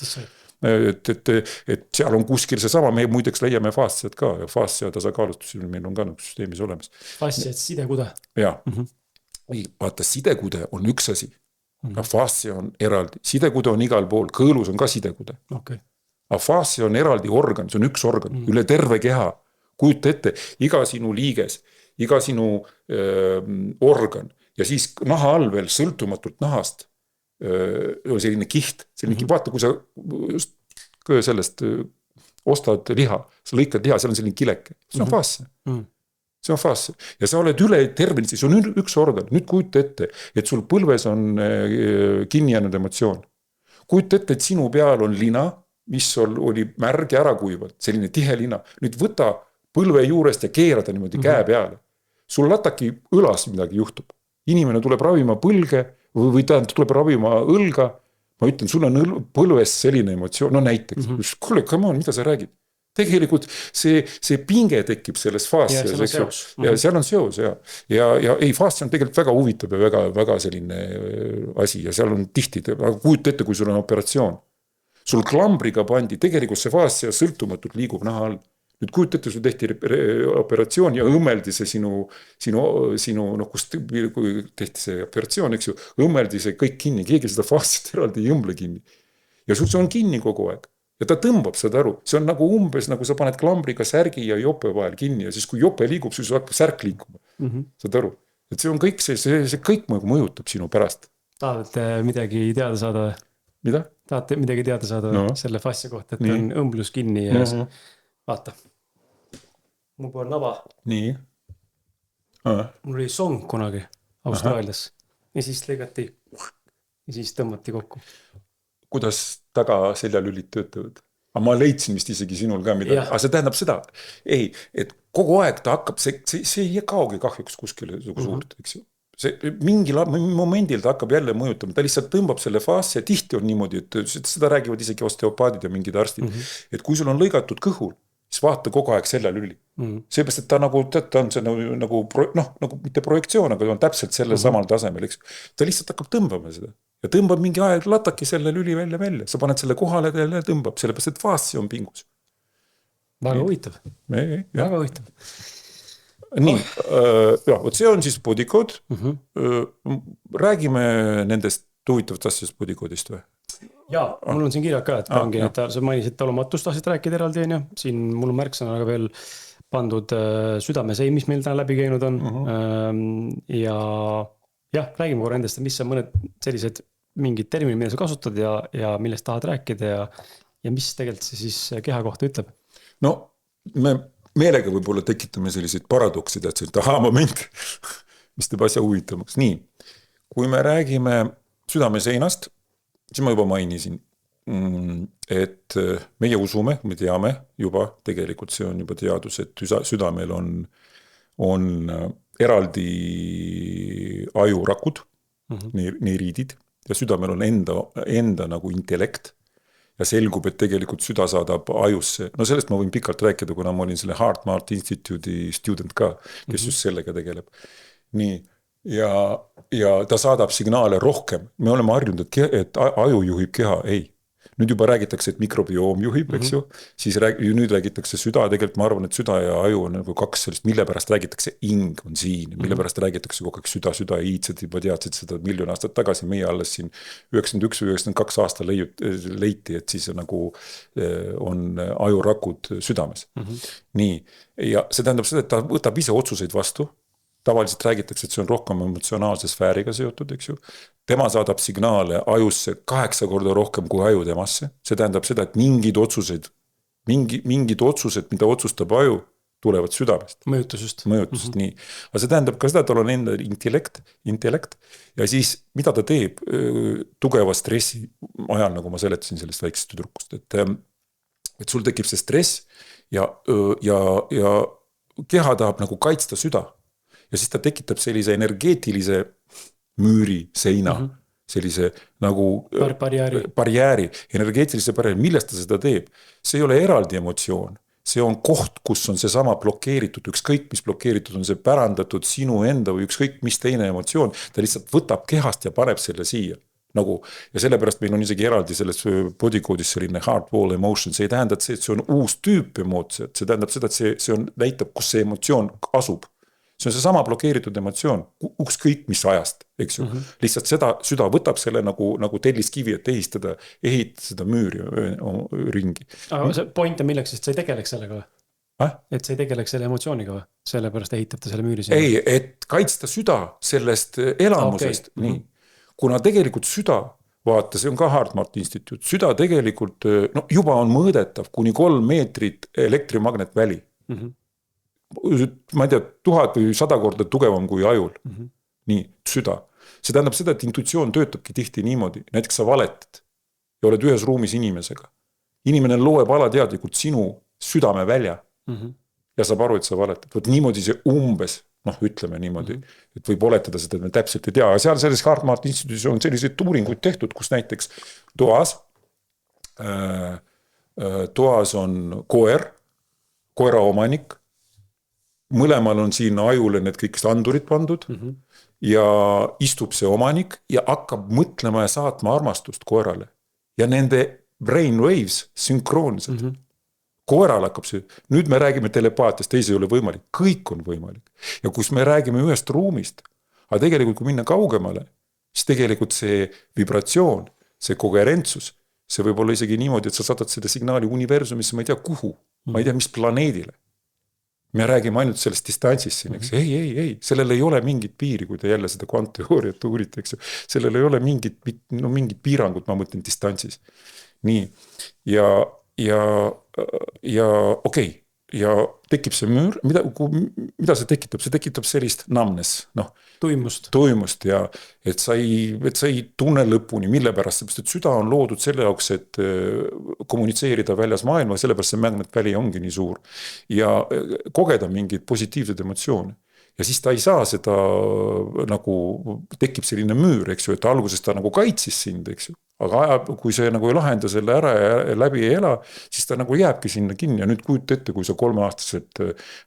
Speaker 2: et seal on kuskil see sama, me muideks leiame faastsiad ka ja faassia tasakaalustus meil on ka nagu süsteemis olemas.
Speaker 1: Faastsiad sidekude.
Speaker 2: Jaa. Vaata, sidekude on üks asi. Afaassia on eraldi. Sidekude on igal pool. Kõõlus on ka sidekude.
Speaker 1: Okay.
Speaker 2: Afaassia on eraldi organ, see on üks organ, üle terve keha. Kujuta ette, iga sinu liiges, iga sinu organ ja siis naha all veel sõltumatult nahast on selline kiht. Vaata, kui sa just sellest ostad liha, sa lõikad liha, seal on selline kileke. See on afaassia. See on faas. Ja sa oled üle tervenisti, see on üks organ. Nüüd kujuta ette, et sul põlves on kinni jäänud emotsioon. Kujuta ette, et sinu peal on lina, mis oli märg ja ära kuivad, selline tihe lina. Nüüd võta põlve juurest ja keerada niimoodi käe peale. Sul lataki õlas midagi juhtub. Inimene tuleb ravima põlge või tuleb ravima õlga. Ma ütlen, sul on põlves selline emotsioon, no näiteks. Kuule, come on, mida sa räägid? Tegelikult see pinge tekib selles faassias, ja seal on seos, ja ei, faassia on tegelikult väga huvitav ja väga, väga selline asi ja seal on tihti, aga kujuta ette, kui sul on operatsioon. Sul klambriga pandi, tegelikult see faassia sõltumatult liigub naha all. Nüüd kujuta ette, sul tehti operatsioon ja õmmeldi see sinu kui tehti see operatsioon, eks ju, õmmeldi see kõik kinni, keegi seda faassiat eraldi ei õmble kinni. Ja sul see on kinni kogu aeg. Ja ta tõmbab seda aru, see on nagu umbes, nagu sa paned klambriga särgi ja jope vahel kinni ja siis kui jope liigub, siis hakkab särk liikuma. Saad aru, et see on kõik, see kõik mõjutab sinu pärast.
Speaker 1: Tahate midagi teada saada?
Speaker 2: Mida?
Speaker 1: Tahate midagi teada saada selle fassia kohta, et on õmblus kinni ja vaata. Mul pole naba.
Speaker 2: Nii.
Speaker 1: Mul oli song kunagi Austraalias ja siis lõigati ja siis tõmmati kokku.
Speaker 2: Kuidas taga seljalülid töötavad. Aga ma leidsin vist isegi sinul ka midagi. Aga see tähendab seda, et kogu aeg ta hakkab, see ei kaogi kahjuks kuskile suurt, eks ju. Mingi momendil ta hakkab jälle mõjutama, ta lihtsalt tõmbab selle faassi ja tihti on niimoodi, et seda räägivad isegi osteopaadid ja mingid arstid, et kui sul on lõigatud kõhul, siis vaata kogu aeg seljalüli. Seepärast, et ta on see nagu mitte projektsioon, aga ta on täpselt selle samal tasemel, eks. Ta lihtsalt hakkab tõmbama seda. Ja tõmbab mingi aeg, lataki selle lüli välja. Sa paned selle kohale ja tõmbab, sellepärast, et faassi on pingus.
Speaker 1: Väga huvitav. Väga huvitav.
Speaker 2: Nii, see on siis bodycode. Räägime nendest huvitavat asjast bodycode'ist või?
Speaker 1: Jaa, mul on siin kirjad ka, et ongi, et sa mainisid talumatust tahtsid rääkida eraldi, ja siin mul on märksõnaga veel pandud südameseim, mis meil täna läbi käinud on. Ja jah, räägime korra endast, mis on mõned sellised mingid terminid, mida sa kasutad ja millest tahad rääkida ja mis tegelikult see siis keha kohta ütleb?
Speaker 2: No me meelega võib-olla tekitame selliseid paradoksid, et see moment, mis teeb asja huvitavaks. Nii, kui me räägime südameseinast, siis ma juba mainisin, et meie usume, me teame juba, tegelikult see on juba teadus, et südamel on eraldi ajurakud, neiriidid, ja südamel on enda nagu intellekt ja selgub, et tegelikult süda saadab ajusse. No sellest ma võin pikalt rääkida, kuna ma olin selle HeartMath Institute'i student ka, kes just sellega tegeleb. Nii, ja ta saadab signaale rohkem. Me oleme harjunud, et aju juhib keha, ei. Nüüd juba räägitakse, et mikrobioom juhib, eks ju, siis nüüd räägitakse süda, tegelikult ma arvan, et süda ja aju on nagu kaks sellist, mille pärast räägitakse ing on siin, mille pärast räägitakse kogu aeg süda, iidsed juba teadsid seda 1 miljon aastat tagasi, meie alles siin 91 või 92 aasta leiti, et siis nagu on ajurakud südames. Nii, ja see tähendab seda, et ta võtab ise otsuseid vastu, tavaliselt räägitakse, et see on rohkem emotsionaalse sfääriga seotud, eks ju. Tema saadab signaale ajusse 8 korda rohkem kui aju temasse. See tähendab seda, et mingid otsused, mida otsustab aju, tulevad südamest.
Speaker 1: Mõjutusest.
Speaker 2: Nii. Aga see tähendab ka seda, et tal on enda intellekt ja siis mida ta teeb tugeva stressi ajal, nagu ma seletasin sellest väiksest tüdrukust, et sul tekib see stress ja keha tahab nagu kaitsta süda. Ja siis ta tekitab sellise energeetilise müüri, seina, sellise nagu barjääri, energeetilise barjääri, millest ta seda teeb. See ei ole eraldi emotsioon, see on koht, kus on see sama blokeeritud, ükskõik mis blokeeritud on see pärandatud sinu enda või ükskõik mis teine emotsioon, ta lihtsalt võtab kehast ja paneb selle siia. Nagu, ja sellepärast meil on isegi eraldi selles bodycode'is selline heart wall emotion, see ei tähenda, et see on uus tüüp emotsioon, see tähendab seda, et see on, näitab, kus see emotsioon asub. See on see sama blokeeritud emotsioon, ükskõik mis ajast, eks ju. Lihtsalt süda võtab selle nagu telliskivi, et ehitada seda müüri ringi.
Speaker 1: Aga see point on milleks, sest sa ei tegeleks sellega või? Et sa ei tegeleks selle emotsiooniga või? Sellepärast ehitab ta selle müüri sinna?
Speaker 2: Ei, et kaitsta süda sellest elamusest. Okay. Nii. Kuna tegelikult süda, vaata, see on ka HeartMath Institute, süda tegelikult juba on mõõdetav kuni 3 meetrit elektrimagnetväli. Ma ei tea, 1000 või 100 korda tugevam kui ajul. Nii, süda. See tähendab seda, et intuitsioon töötabki tihti niimoodi. Näiteks sa valetad ja oled ühes ruumis inimesega. Inimene loeb alateadlikult sinu südame välja ja saab aru, et sa valetad. Võt niimoodi see umbes, ütleme niimoodi, et võib oletada seda, et me täpselt ei tea. Ja seal selles HeartMath Instituutis on selliseid uuringuid tehtud, kus näiteks toas on koera omanik, mõlemal on siin ajule need kõik andurid pandud ja istub see omanik ja hakkab mõtlema ja saatma armastust koerale. Ja nende brain waves sünkroonselt. Koeral hakkab see, nüüd me räägime telepaatiast, teisi ei ole võimalik, kõik on võimalik. Ja kus me räägime ühest ruumist, aga tegelikult kui minna kaugemale, siis tegelikult see vibratsioon, see koherentsus, see võib olla isegi niimoodi, et sa saadad seda signaali universumisse, ma ei tea kuhu, ma ei tea mis planeedile. Me räägime ainult sellest distantsist siin, eks. Ei, sellel ei ole mingit piiri, kui te jälle seda kvantteooriat uurite, eks. Sellel ei ole mingit piirangut, ma mõtlen distantsis. Nii, ja okei, ja tekib see müür, mida see tekitab? See tekitab sellist numbness, tuimust ja et sa ei tunne lõpuni, mille pärast, seepärast, et süda on loodud selle jaoks, et kommunitseerida väljas maailma, sellepärast see magnetväli ongi nii suur ja kogeda mingeid positiivseid emotsioone. Ja siis ta ei saa seda nagu, tekib selline müür, eks ju, et alguses ta nagu kaitsis sind, eks ju. Aga kui see nagu ei lahenda selle ära ja läbi ei ela, siis ta nagu jääbki sinna kinni ja nüüd kujuta ette, kui sa 3-aastaselt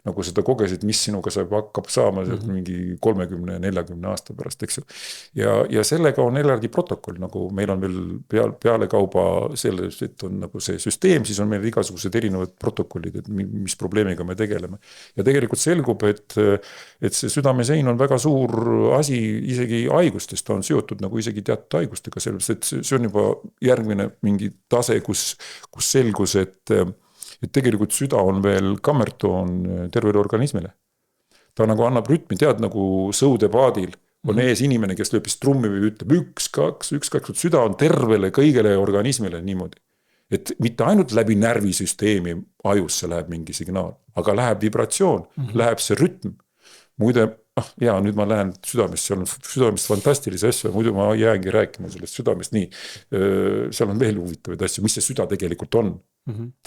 Speaker 2: nagu seda kogesid, mis sinuga hakkab saama mingi 30-40 aasta pärast, eks ju. Ja sellega on eraldi protokoll, nagu meil on veel peale kauba selles, et on nagu see süsteem, siis on meil igasugused erinevad protokollid, et mis probleemiga me tegeleme. Ja tegelikult selgub, et see südamesein on väga suur asi isegi haigustest, ta on seotud nagu isegi teatud haigustega, sellepärast, et see on juba järgmine mingi tase, kus selgus, et tegelikult süda on veel kammertoon tervele organismile. Ta nagu annab rütmi, tead nagu sõudepaadil on ees inimene, kes lööb trummi või ütleb 1, 2, 1, 2, süda on tervele kõigele organismile niimoodi. Et mitte ainult läbi närvisüsteemi ajusse läheb mingi signaal, aga läheb vibratsioon, läheb see rütm. Muide, nüüd ma lähen südamest, seal on südamest fantastilisi asju, muidu ma jäängi rääkima sellest südamest nii. Seal on veel huvitavaid asju, mis see süda tegelikult on.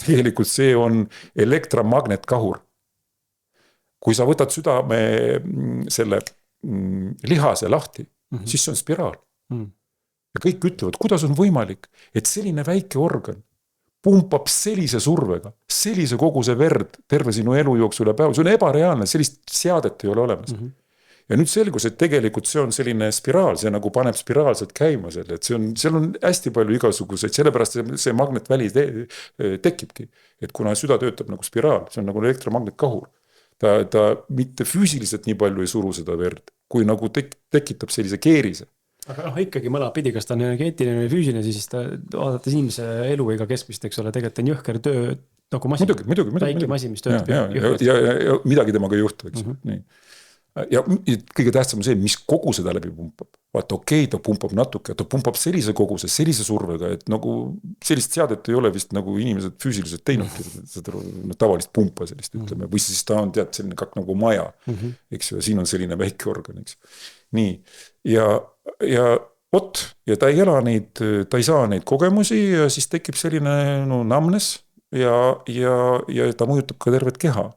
Speaker 2: Tegelikult see on elektromagnetkahur. Kui sa võtad südame selle lihase lahti, siis see on spiraal. Ja kõik ütlevad, kuidas on võimalik, et selline väike organ pumpab sellise survega, sellise koguse verd terve sinu elu jooksul üle päeva. See on ebareaalne, sellist seadet ei ole olemas. Ja nüüd selgus, et tegelikult see on selline spiraal, see nagu paneb spiraalselt käima selle, et seal on hästi palju igasuguseid, sellepärast see magnetväli tekibki. Et kuna süda töötab nagu spiraal, see on nagu elektromagnetkahur. Ta mitte füüsiliselt nii palju ei suru seda verd, kui nagu tekitab sellise keerise.
Speaker 1: Aga ikkagi mõla pidi, kas ta on energeetiline või füüsiline, siis ta vaadates inimese eluiga keskmist, eks ole, tegelikult on jõhker töö nagu masin. Väike masin, mis töötab.
Speaker 2: Ja midagi temaga ei juhtu, eks. Nii. Ja kõige tähtsam on see, mis kogu seda läbi pumpab. Vaata, ta pumpab natuke, ta pumpab sellise koguse, sellise survega, et nagu sellist seadet ei ole vist nagu inimesed füüsiliselt teinud, tavalist pumpa sellist, ütleme, või siis ta on selline kak nagu maja, eks ju, ja siin on selline väike organ, eks. Nii, ja ta ei ela neid, ta ei saa neid kogemusi ja siis tekib selline namnes ja ta mõjutab ka tervet keha.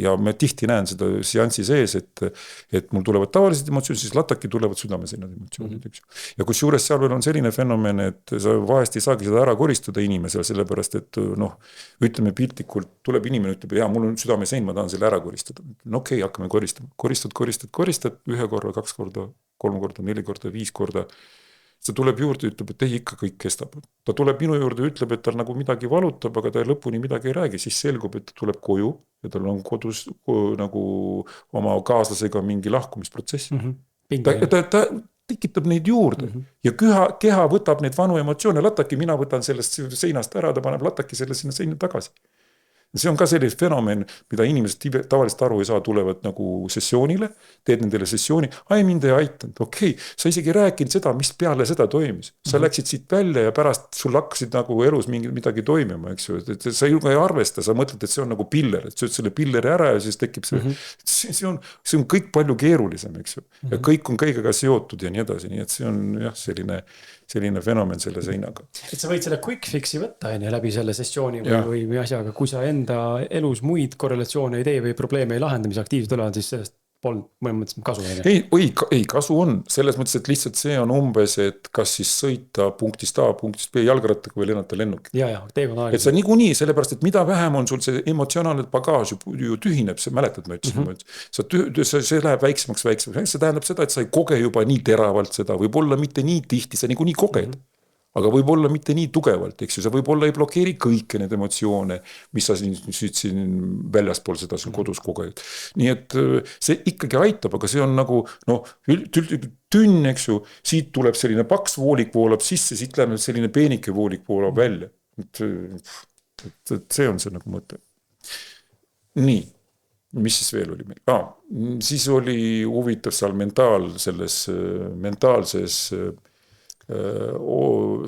Speaker 2: Ja me tihti näen seda seansi sees, et mul tulevad tavalised emotsioonid, siis lataki tulevad südamesennad emotsioonid. Ja kus juures seal veel on selline fenomen, et sa vahest ei saagi seda ära koristada inimesel, sellepärast et ütleme piltlikult, tuleb inimene, ütleb, mul on südamesein, ma tahan selle ära koristada. Okei, hakkame koristama. Koristad 1 korra, 2 korda, 3 korda, 4 korda, 5 korda. See tuleb juurde, ütleb, et ei ikka kõik kestab. Ta tuleb minu juurde, ütleb, et tal nagu midagi valutab, aga ta lõpuni midagi ei räägi, siis selgub, et ta tuleb koju ja tal on kodus nagu oma kaaslasega mingi lahkumisprotsess. Ta tekitab neid juurde ja keha võtab neid vanu emotsioone, lataki, mina võtan sellest seinast ära, ta paneb lataki selle sinna seina tagasi. See on ka selline fenomen, mida inimesed tavaliselt aru ei saa, tulevad nagu sessioonile, teed nendele sessiooni, mind ei aitanud, okei, sa isegi rääkinud seda, mis peale seda toimis. Sa läksid siit välja ja pärast sul hakkasid nagu elus midagi toimima, eks ju, et sa ei arvesta, sa mõtled, et see on nagu piller, et sa ütled selle pilleri ära ja siis tekib see on kõik palju keerulisem, eks ju, ja kõik on kõigega seotud ja nii edasi, nii et see on selline fenomen selle seinaga.
Speaker 1: Et sa võid selle quick fixi võtta läbi selle sessiooni või asjaga, kui sa enda elus muid korrelatsioone ei tee või probleeme ei lahenda, mis aktiivselt olevad, siis sellest polnud mõnes mõttes kasu.
Speaker 2: Ei, kasu on. Selles mõttes, et lihtsalt see on umbes, et kas siis sõita punktist A, punktist B jalgrattaga või lennata lennukit. Et sa niikuinii, sellepärast, et mida vähem on sul see emotsionaalne bagaaž ju tühineb, see mäletad, ma ütlesin, see läheb väiksemaks. See tähendab seda, et sa ei koge juba nii teravalt seda, võib-olla mitte nii tihti, sa niikuinii koged. Aga võib-olla mitte nii tugevalt, eks ju, sa võib-olla ei blokeeri kõike need emotsioone, mis sa siin väljaspool seda sul kodus koged. Nii et see ikkagi aitab, aga see on nagu, tünn, eks ju, siit tuleb selline paks voolik voolab sisse, siit läheb selline peenike voolik voolab välja. Et see on see nagu mõte. Nii, mis siis veel oli meil? Siis oli huvitav seal mentaalses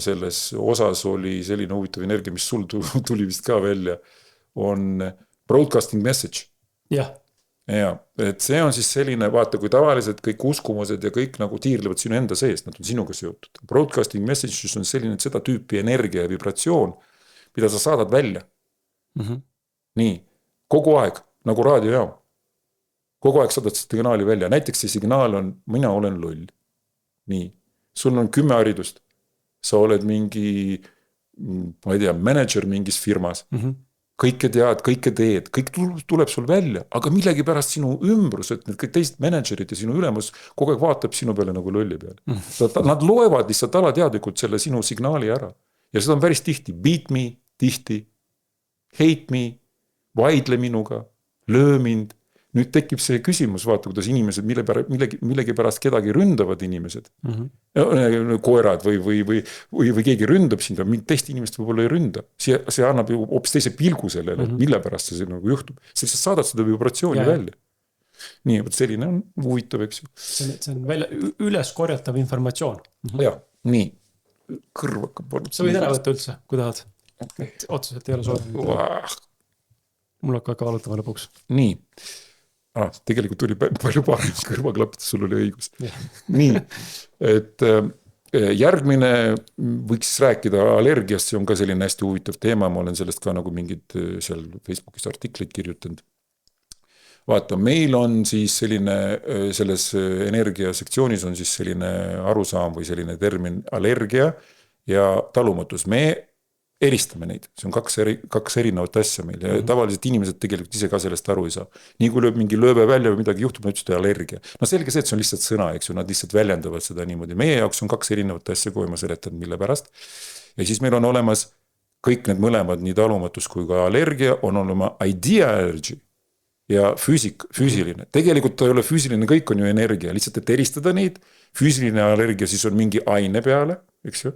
Speaker 2: selles osas oli selline huvitav energia, mis sul tuli vist ka välja, on broadcasting message. Ja, et see on siis selline, vaata, kui tavaliselt kõik uskumused ja kõik nagu tiirlevad sinu enda sees, nad on sinuga seotud. Broadcasting message on selline seda tüüpi energia ja vibratsioon, mida sa saadad välja. Nii, kogu aeg, nagu raadiojaam. Kogu aeg saadad signaali välja. Näiteks see signaal on, mina olen loll. Nii. Sul on 10 haridust, sa oled mingi, ma ei tea, manager mingis firmas, kõike tead, kõike teed, kõik tuleb sul välja, aga millegi pärast sinu ümbrus, et need kõik teised managerid ja sinu ülemus kogu aeg vaatab sinu peale nagu lolli peale. Nad loevad lihtsalt alateadlikult selle sinu signaali ära ja seda on päris tihti, beat me, tihti, hate me, vaidle minuga, löö mind. Nüüd tekib see küsimus, vaata, kuidas inimesed millegi pärast kedagi ründavad inimesed, koerad või keegi ründab sind, teist inimest võib-olla ei ründa. See annab ju hoopis teise pilgu sellele, mille pärast see nagu juhtub. Sest sa saadad seda vibratsiooni välja. nii, võt selline on huvitav, eks ju.
Speaker 1: See on välja üles korjatav informatsioon.
Speaker 2: Ja, nii. Kõrv hakkab.
Speaker 1: Sa võid ära võtta üldse, kui tahad. Otseselt ei ole soovinud. Mul hakkab ka valutama lõpuks.
Speaker 2: Nii. Tegelikult tuli palju parem kõrvaklapid, sul oli õigus. Nii, et järgmine võiks rääkida allergiast, see on ka selline hästi huvitav teema, ma olen sellest ka nagu mingid seal Facebookis artikleid kirjutanud. Vaata, meil on siis selline, selles energiasektsioonis on siis selline arusaam või selline termin allergia ja talumatus. Me eristame neid, see on kaks erinevat asja meil ja tavaliselt inimesed tegelikult ise ka sellest aru ei saa. Nii kui lööb mingi lööbe välja või midagi juhtub, nad ütlevad allergia. No selge see, et see on lihtsalt sõna, eks ju, nad lihtsalt väljendavad seda niimoodi. Meie jaoks on kaks erinevat asja, kui ma seletan, mille pärast. Ja siis meil on olemas kõik need mõlemad, nii talumatus kui ka allergia, on olema idea allergy ja füüsiline. Tegelikult ta ei ole füüsiline, kõik on ju energia, lihtsalt et eristada neid. Füüsiline allergia siis on mingi aine peale, eks ju.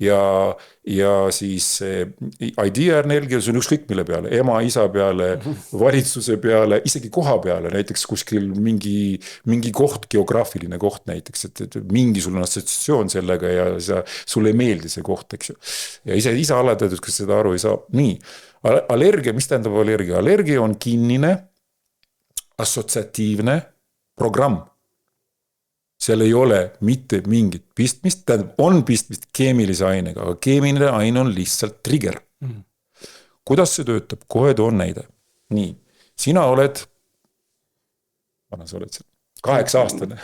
Speaker 2: Ja siis idea energia, see on ükskõik mille peale, ema, isa peale, valitsuse peale, isegi koha peale, näiteks kuskil mingi koht, geograafiline koht näiteks, et mingisugune assotsiatsioon sellega ja sulle ei meeldi see koht, eks ju. Ja ise alateadus, kes seda aru ei saa. Nii, allergia, mis tähendab allergia? Allergia on kinnine, assotsiatiivne programm. Seal ei ole mitte mingit pistmist, tähendab on pistmist keemilise ainega, aga keemiline aine on lihtsalt trigger. Kuidas see töötab? Kohe toon näide. Nii, sina oled, vana sa oled seal, 8 aastane,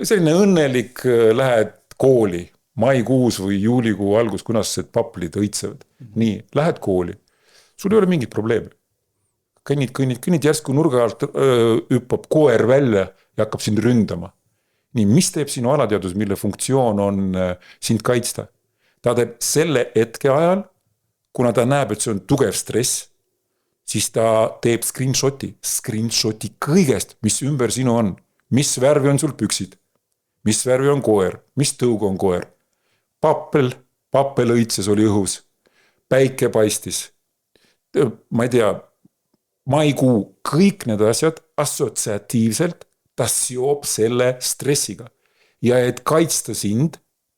Speaker 2: selline õnnelik, lähed kooli, maikuus või juulikuu algus, kunas see paplid õitsevad. Nii, lähed kooli, sul ei ole mingit probleemi. Kõnnid järsku nurga alt hüppab koer välja ja hakkab sind ründama. Nii, mis teeb sinu alateadus, mille funktsioon on sind kaitsta? Ta teeb selle hetke ajal, kuna ta näeb, et see on tugev stress, siis ta teeb screenshoti kõigest, mis ümber sinu on. Mis värvi on sul püksid? Mis värvi on koer? Mis tõug on koer? Pappel õitses oli õhus. Päike paistis. Ma ei tea, maikuu, kõik need asjad assotsiatiivselt ta seob selle stressiga. Ja et kaitsta sind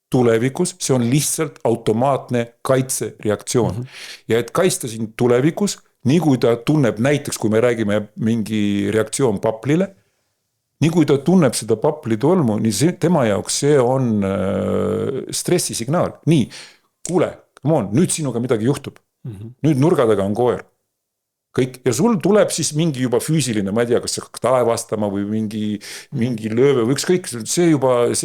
Speaker 2: tulevikus, see on lihtsalt automaatne kaitsereaktsioon. Ja et kaitsta sind tulevikus, nii kui ta tunneb näiteks, kui me räägime mingi reaktsioon paplile, nii kui ta tunneb seda papli tolmu, nii tema jaoks see on stressisignaal. Nii, kuule, nüüd sinuga midagi juhtub. Nüüd nurga taga on koer. Kõik. Ja sul tuleb siis mingi juba füüsiline, ma ei tea, kas see hakkab taevastama või mingi lööve või ükskõik, see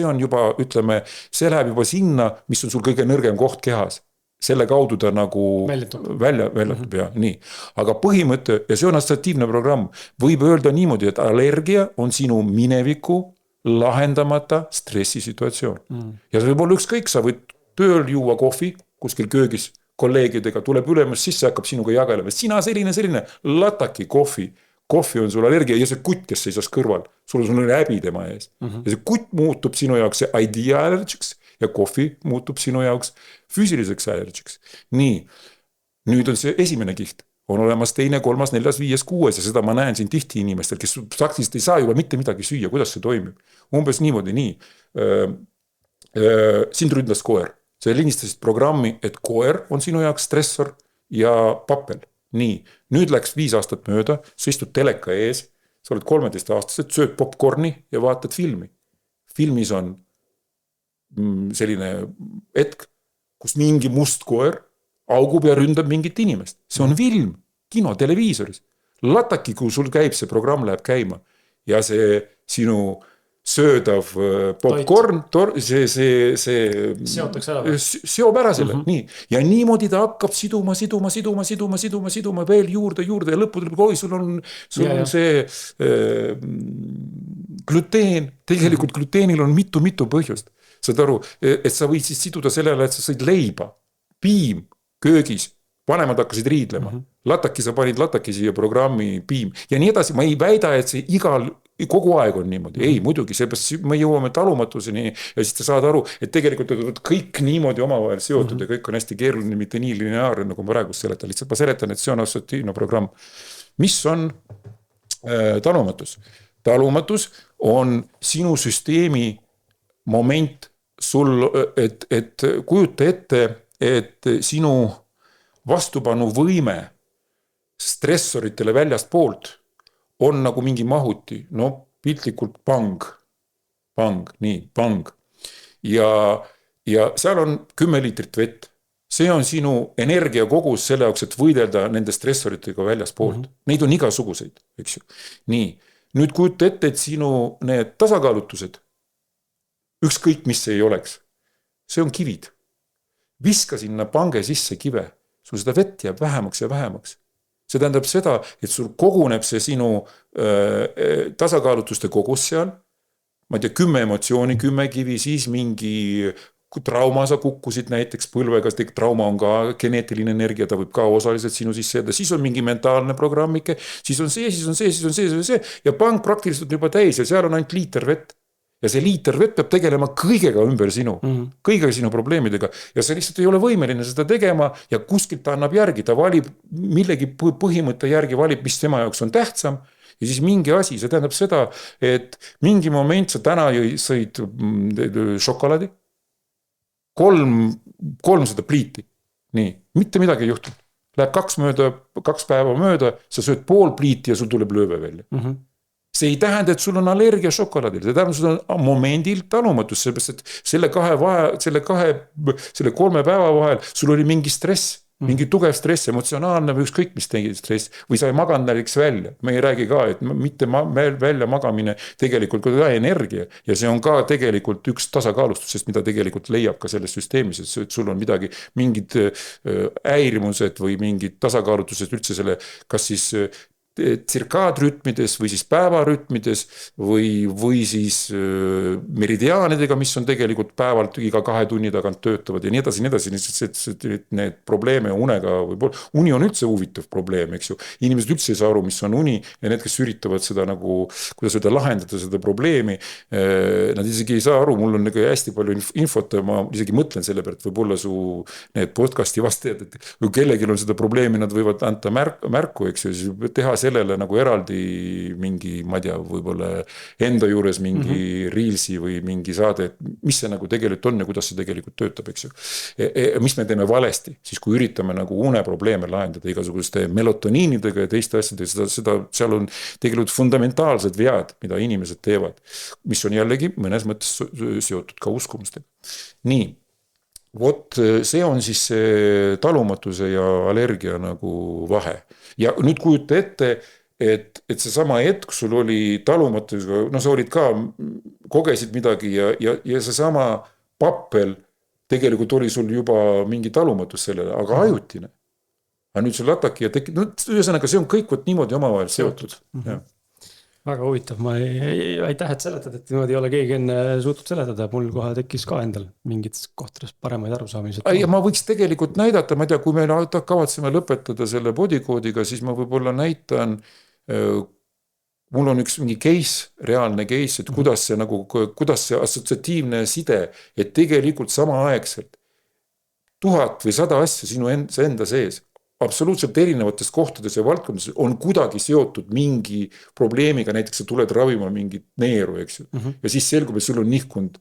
Speaker 2: on juba, ütleme, see läheb juba sinna, mis on sul kõige nõrgem koht kehas. Selle kaudu ta nagu väljatub ja nii. Aga põhimõte, ja see on assotsiatiivne programm, võib öelda niimoodi, et allergia on sinu mineviku lahendamata stressisituatsioon. Ja see võib olla ükskõik, sa võid tööl juua kohvi kuskil köögis, kolleegidega tuleb ülemus sisse, hakkab sinuga jagelema. Sina selline, lataki kohvi. Kohvi on sul allergia ja see kutt, kes seisas kõrval. Sul on häbi tema ees. Ja see kutt muutub sinu jaoks see idea allergiks ja kohvi muutub sinu jaoks füüsiliseks allergiks. Nii, nüüd on see esimene kiht. On olemas 2, 3, 4, 5, 6 ja seda ma näen siin tihti inimestel, kes saksist ei saa juba mitte midagi süüa. Kuidas see toimib? Umbes niimoodi, nii. Sind ründas koer. See linistasid programmi, et koer on sinu jaoks stressor ja pappel. Nii, nüüd läks 5 aastat mööda, sa istud teleka ees, sa oled 13-aastased, sööd popcorni ja vaatad filmi. Filmis on selline hetk, kus mingi must koer augub ja ründab mingit inimest. See on film, kino, televiisoris. Lataki, kui sul käib, see programm läheb käima ja see sinu söödav popcorn, see seob ära selle, nii. Ja niimoodi ta hakkab siduma veel juurde ja lõppude lõpuks, sul on see gluteen, tegelikult gluteenil on mitu põhjust. Saad aru, et sa võid siis siduda sellele, et sa sõid leiba, piim, köögis, vanemad hakkasid riidlema, lataki sa panid lataki siia programmi piim ja nii edasi, ma ei väida, et see kogu aeg on niimoodi, ei muidugi, seepärast me jõuame talumatuseni ja siis te saad aru, et tegelikult kõik niimoodi omavahel seotud ja kõik on hästi keeruline, mitte nii lineaarne, nagu ma praegu seletan, lihtsalt ma seletan, et see on assotsiatiivne programm. Mis on talumatus? talumatus on sinu süsteemi moment sul, et kujuta ette, et sinu vastupanuvõime stressoritele väljast poolt on nagu mingi mahuti, no piltlikult pang, nii, pang. Ja seal on 10 liitrit vett. See on sinu energiakogus selle jaoks, et võidelda nende stressoritega väljast poolt. Neid on igasuguseid, eks ju. Nii, nüüd kujuta ette, et sinu need tasakaalutused, ükskõik mis see ei oleks, see on kivid. Viska sinna pange sisse kive, sul seda vett jääb vähemaks ja vähemaks. See tähendab seda, et sul koguneb see sinu tasakaalutuste kogus seal, ma ei tea, 10 emotsiooni, 10 kivi, siis mingi trauma sa kukkusid näiteks põlvega, trauma on ka geneetiline energia, ta võib ka osaliselt sinu sisse jääda, siis on mingi mentaalne programmike, siis on see ja pank praktiliselt juba täis ja seal on ainult liiter vett. Ja see liiter vett peab tegelema kõigega ümber sinu, kõigega sinu probleemidega ja sa lihtsalt ei ole võimeline seda tegema ja kuskilt ta annab järgi, ta valib millegi põhimõtte järgi, valib, mis tema jaoks on tähtsam ja siis mingi asi, see tähendab seda, et mingi moment sa täna sõid šokolaadi, 300 pliiti, nii, mitte midagi ei juhtunud, läheb 2 päeva mööda, sa sööd pool pliiti ja sul tuleb lööve välja. See ei tähenda, et sul on allergia šokolaadil, see tähendab, sul on momendil talumatus, sellepärast, et selle 3 päeva vahel sul oli mingi stress, mingi tugev stress, emotsionaalne või ükskõik mis tegi stress, või sa ei maganud näiteks välja. Me ei räägi ka, et mitte välja magamine tegelikult ka energia ja see on ka tegelikult üks tasakaalustus, sest mida tegelikult leiab ka selles süsteemis, et sul on midagi, mingid häirimused või mingid tasakaalutused üldse selle, kas siis tsirkaadrütmides või siis päevarütmides või siis meridiaanidega, mis on tegelikult päevalt iga 2 tunni tagant töötavad ja nii edasi, need probleeme unega võib-olla, uni on üldse huvitav probleem, eks ju, inimesed üldse ei saa aru, mis on uni ja need, kes üritavad seda nagu, kuidas seda lahendada, seda probleemi, nad isegi ei saa aru, mul on nagu hästi palju infot ja ma isegi mõtlen selle pealt, võib-olla su need podcasti vastajad, et kui kellelgi on seda probleemi, nad võivad anda märku, eks ju, siis teha sellele nagu eraldi mingi, ma ei tea, võib-olla enda juures mingi reelsi või mingi saade, et mis see nagu tegelikult on ja kuidas see tegelikult töötab, eks ju. Mis me teeme valesti, siis kui üritame nagu uneprobleeme lahendada igasuguste melotoniinidega ja teiste asjadega, seal on tegelikult fundamentaalsed vead, mida inimesed teevad, mis on jällegi mõnes mõttes seotud ka uskumustega. Nii, vot see on siis see talumatuse ja allergia nagu vahe. Ja nüüd kujuta ette, et see sama hetk sul oli talumatusega, no sa olid ka, kogesid midagi ja see sama pappel tegelikult oli sul juba mingi talumatus sellele, aga ajutine. Aga nüüd sul lataki ja tekib, no ühesõnaga see on kõik niimoodi omavahel seotud.
Speaker 1: Väga huvitav, ma aitäh, et seletad, et niimoodi ei ole keegi enne suutnud seletada, mul kohe tekkis ka endal mingites kohtades paremaid arusaamised.
Speaker 2: Ja ma võiks tegelikult näidata, ma ei tea, kui me kavatseme lõpetada selle bodycode'iga, siis ma võib-olla näitan, mul on üks mingi case, reaalne case, et kuidas see assotsiatiivne side, et tegelikult samaaegselt 1000 või 100 asja sinu enda sees, absoluutselt erinevates kohtades ja valdkondades on kuidagi seotud mingi probleemiga, näiteks sa tuled ravima mingit neeru, eks ju. Ja siis selgub, et sul on nihkund,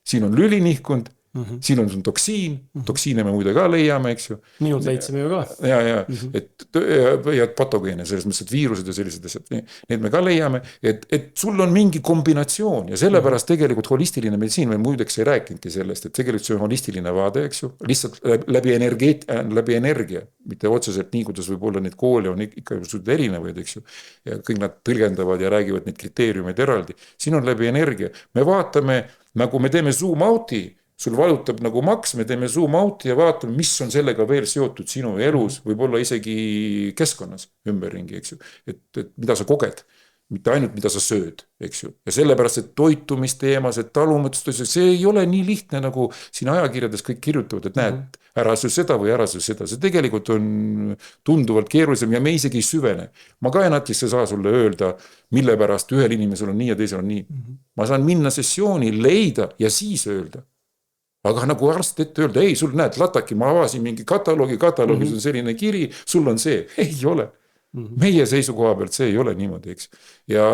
Speaker 2: siin on lülinihkund, siin on toksiine me muide ka leiame, eks ju.
Speaker 1: Minult leidsime ju ka.
Speaker 2: Ja patogeene, selles mõttes, et viirused ja sellised asjad, need me ka leiame, et sul on mingi kombinatsioon ja sellepärast tegelikult holistiline meditsiin, me muideks ei rääkinudki sellest, et tegelikult see on holistiline vaade, eks ju, lihtsalt läbi energia, mitte otseselt nii, kuidas võib-olla neid koole on ikka erinevaid, eks ju, ja kõik nad tõlgendavad ja räägivad neid kriteeriumeid eraldi. Siin on läbi energia. Me vaatame, nagu me teeme zoom out'i, sul valutab nagu maks, me teeme zoom out'i ja vaatame, mis on sellega veel seotud sinu elus, võib-olla isegi keskkonnas ümberringi, eks ju, et mida sa koged, mitte ainult mida sa sööd, eks ju, ja sellepärast, et toitumisteemas, et talumatus, see ei ole nii lihtne, nagu siin ajakirjades kõik kirjutavad, et näed, ära söö seda või ära söö seda, see tegelikult on tunduvalt keerulisem ja me isegi ei süvene. Ma ka enatisse saa sulle öelda, mille pärast ühel inimesel on nii ja teisel on nii. Ma saan minna sessiooni, leida ja siis öelda. Aga nagu arst ette öelda, ei, sul näed, lataki, ma avasin mingi kataloogis on selline kiri, sul on see, ei ole. meie seisukoha pealt see ei ole niimoodi, eks. Ja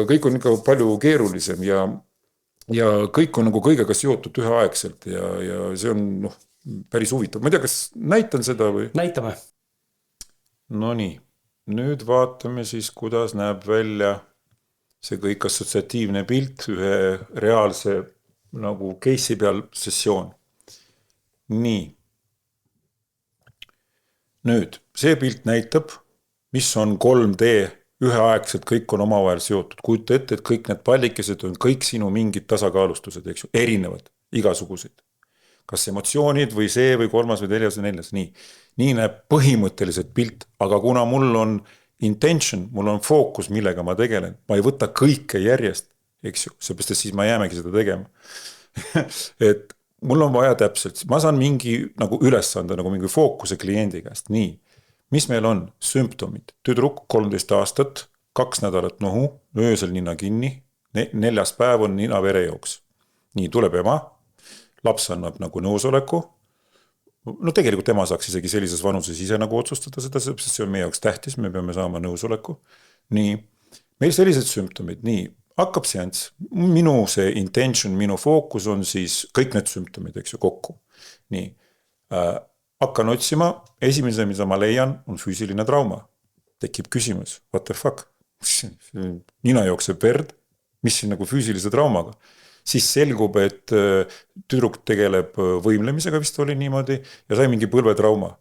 Speaker 2: kõik on ikka palju keerulisem ja kõik on nagu kõigega seotud üheaegselt ja see on päris huvitav. Ma ei tea, kas näitan seda või?
Speaker 1: Näitame.
Speaker 2: No nii, nüüd vaatame siis, kuidas näeb välja see kõik assotsiatiivne pilt ühe reaalse nagu case'i peal sessioon. Nii. Nüüd, see pilt näitab, mis on 3D üheaegselt, kõik on omavahel seotud. Kujuta ette, et kõik need pallikesed on kõik sinu mingid tasakaalustused, eks ju, erinevad, igasugused. Kas emotsioonid või see või kolmas või teljas või neljas, nii. Nii näeb põhimõtteliselt pilt, aga kuna mul on intention, mul on fookus, millega ma tegelen, ma ei võta kõike järjest, eks ju, seepärast, et siis ma jäämegi seda tegema. Et mul on vaja täpselt, ma saan mingi nagu ülesande, nagu mingi fookuse kliendi käest, nii. Mis meil on? Sümptomid. Tüdruk 13 aastat, 2 nädalat nohu, öösel nina kinni, 4. päev on nina verejooks. Nii, tuleb ema, laps annab nagu nõusoleku. No tegelikult ema saaks isegi sellises vanuses ise nagu otsustada seda, sest see on meie jaoks tähtis, me peame saama nõusoleku. Nii, meil sellised sümptomid, nii, hakkab seanss. Minu see intention, minu fookus on siis kõik need sümptomid, eks ju, kokku. Nii, hakkan otsima, esimese, mida ma leian, on füüsiline trauma. Tekib küsimus, what the fuck? Nina jookseb verd, mis on nagu füüsilise traumaga. Siis selgub, et tüdruk tegeleb võimlemisega, vist oli niimoodi, ja sai mingi põlvetrauma.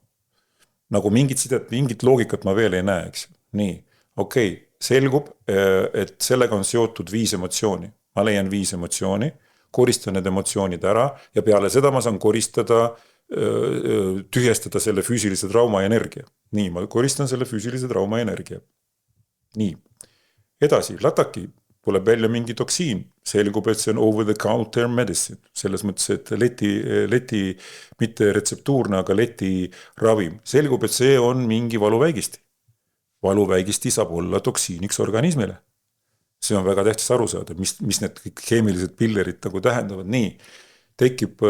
Speaker 2: Nagu mingit sidet, mingit loogikat ma veel ei näe, eks. Nii, okei, selgub, et sellega on seotud 5 emotsiooni. Ma leian 5 emotsiooni, koristan need emotsioonid ära ja peale seda ma saan koristada tühjestada selle füüsilise trauma energia. Nii, ma koristan selle füüsilise trauma energia. Nii, edasi, lataki, tuleb välja mingi toksiin. Selgub, et see on over the counter medicine. Selles mõttes, et leti mitte retseptuurne, aga leti ravim. Selgub, et see on mingi valuväigisti. Valuväigisti saab olla toksiiniks organismile. See on väga tähtis aru saada, mis need keemilised pillerid nagu tähendavad. Nii, tekib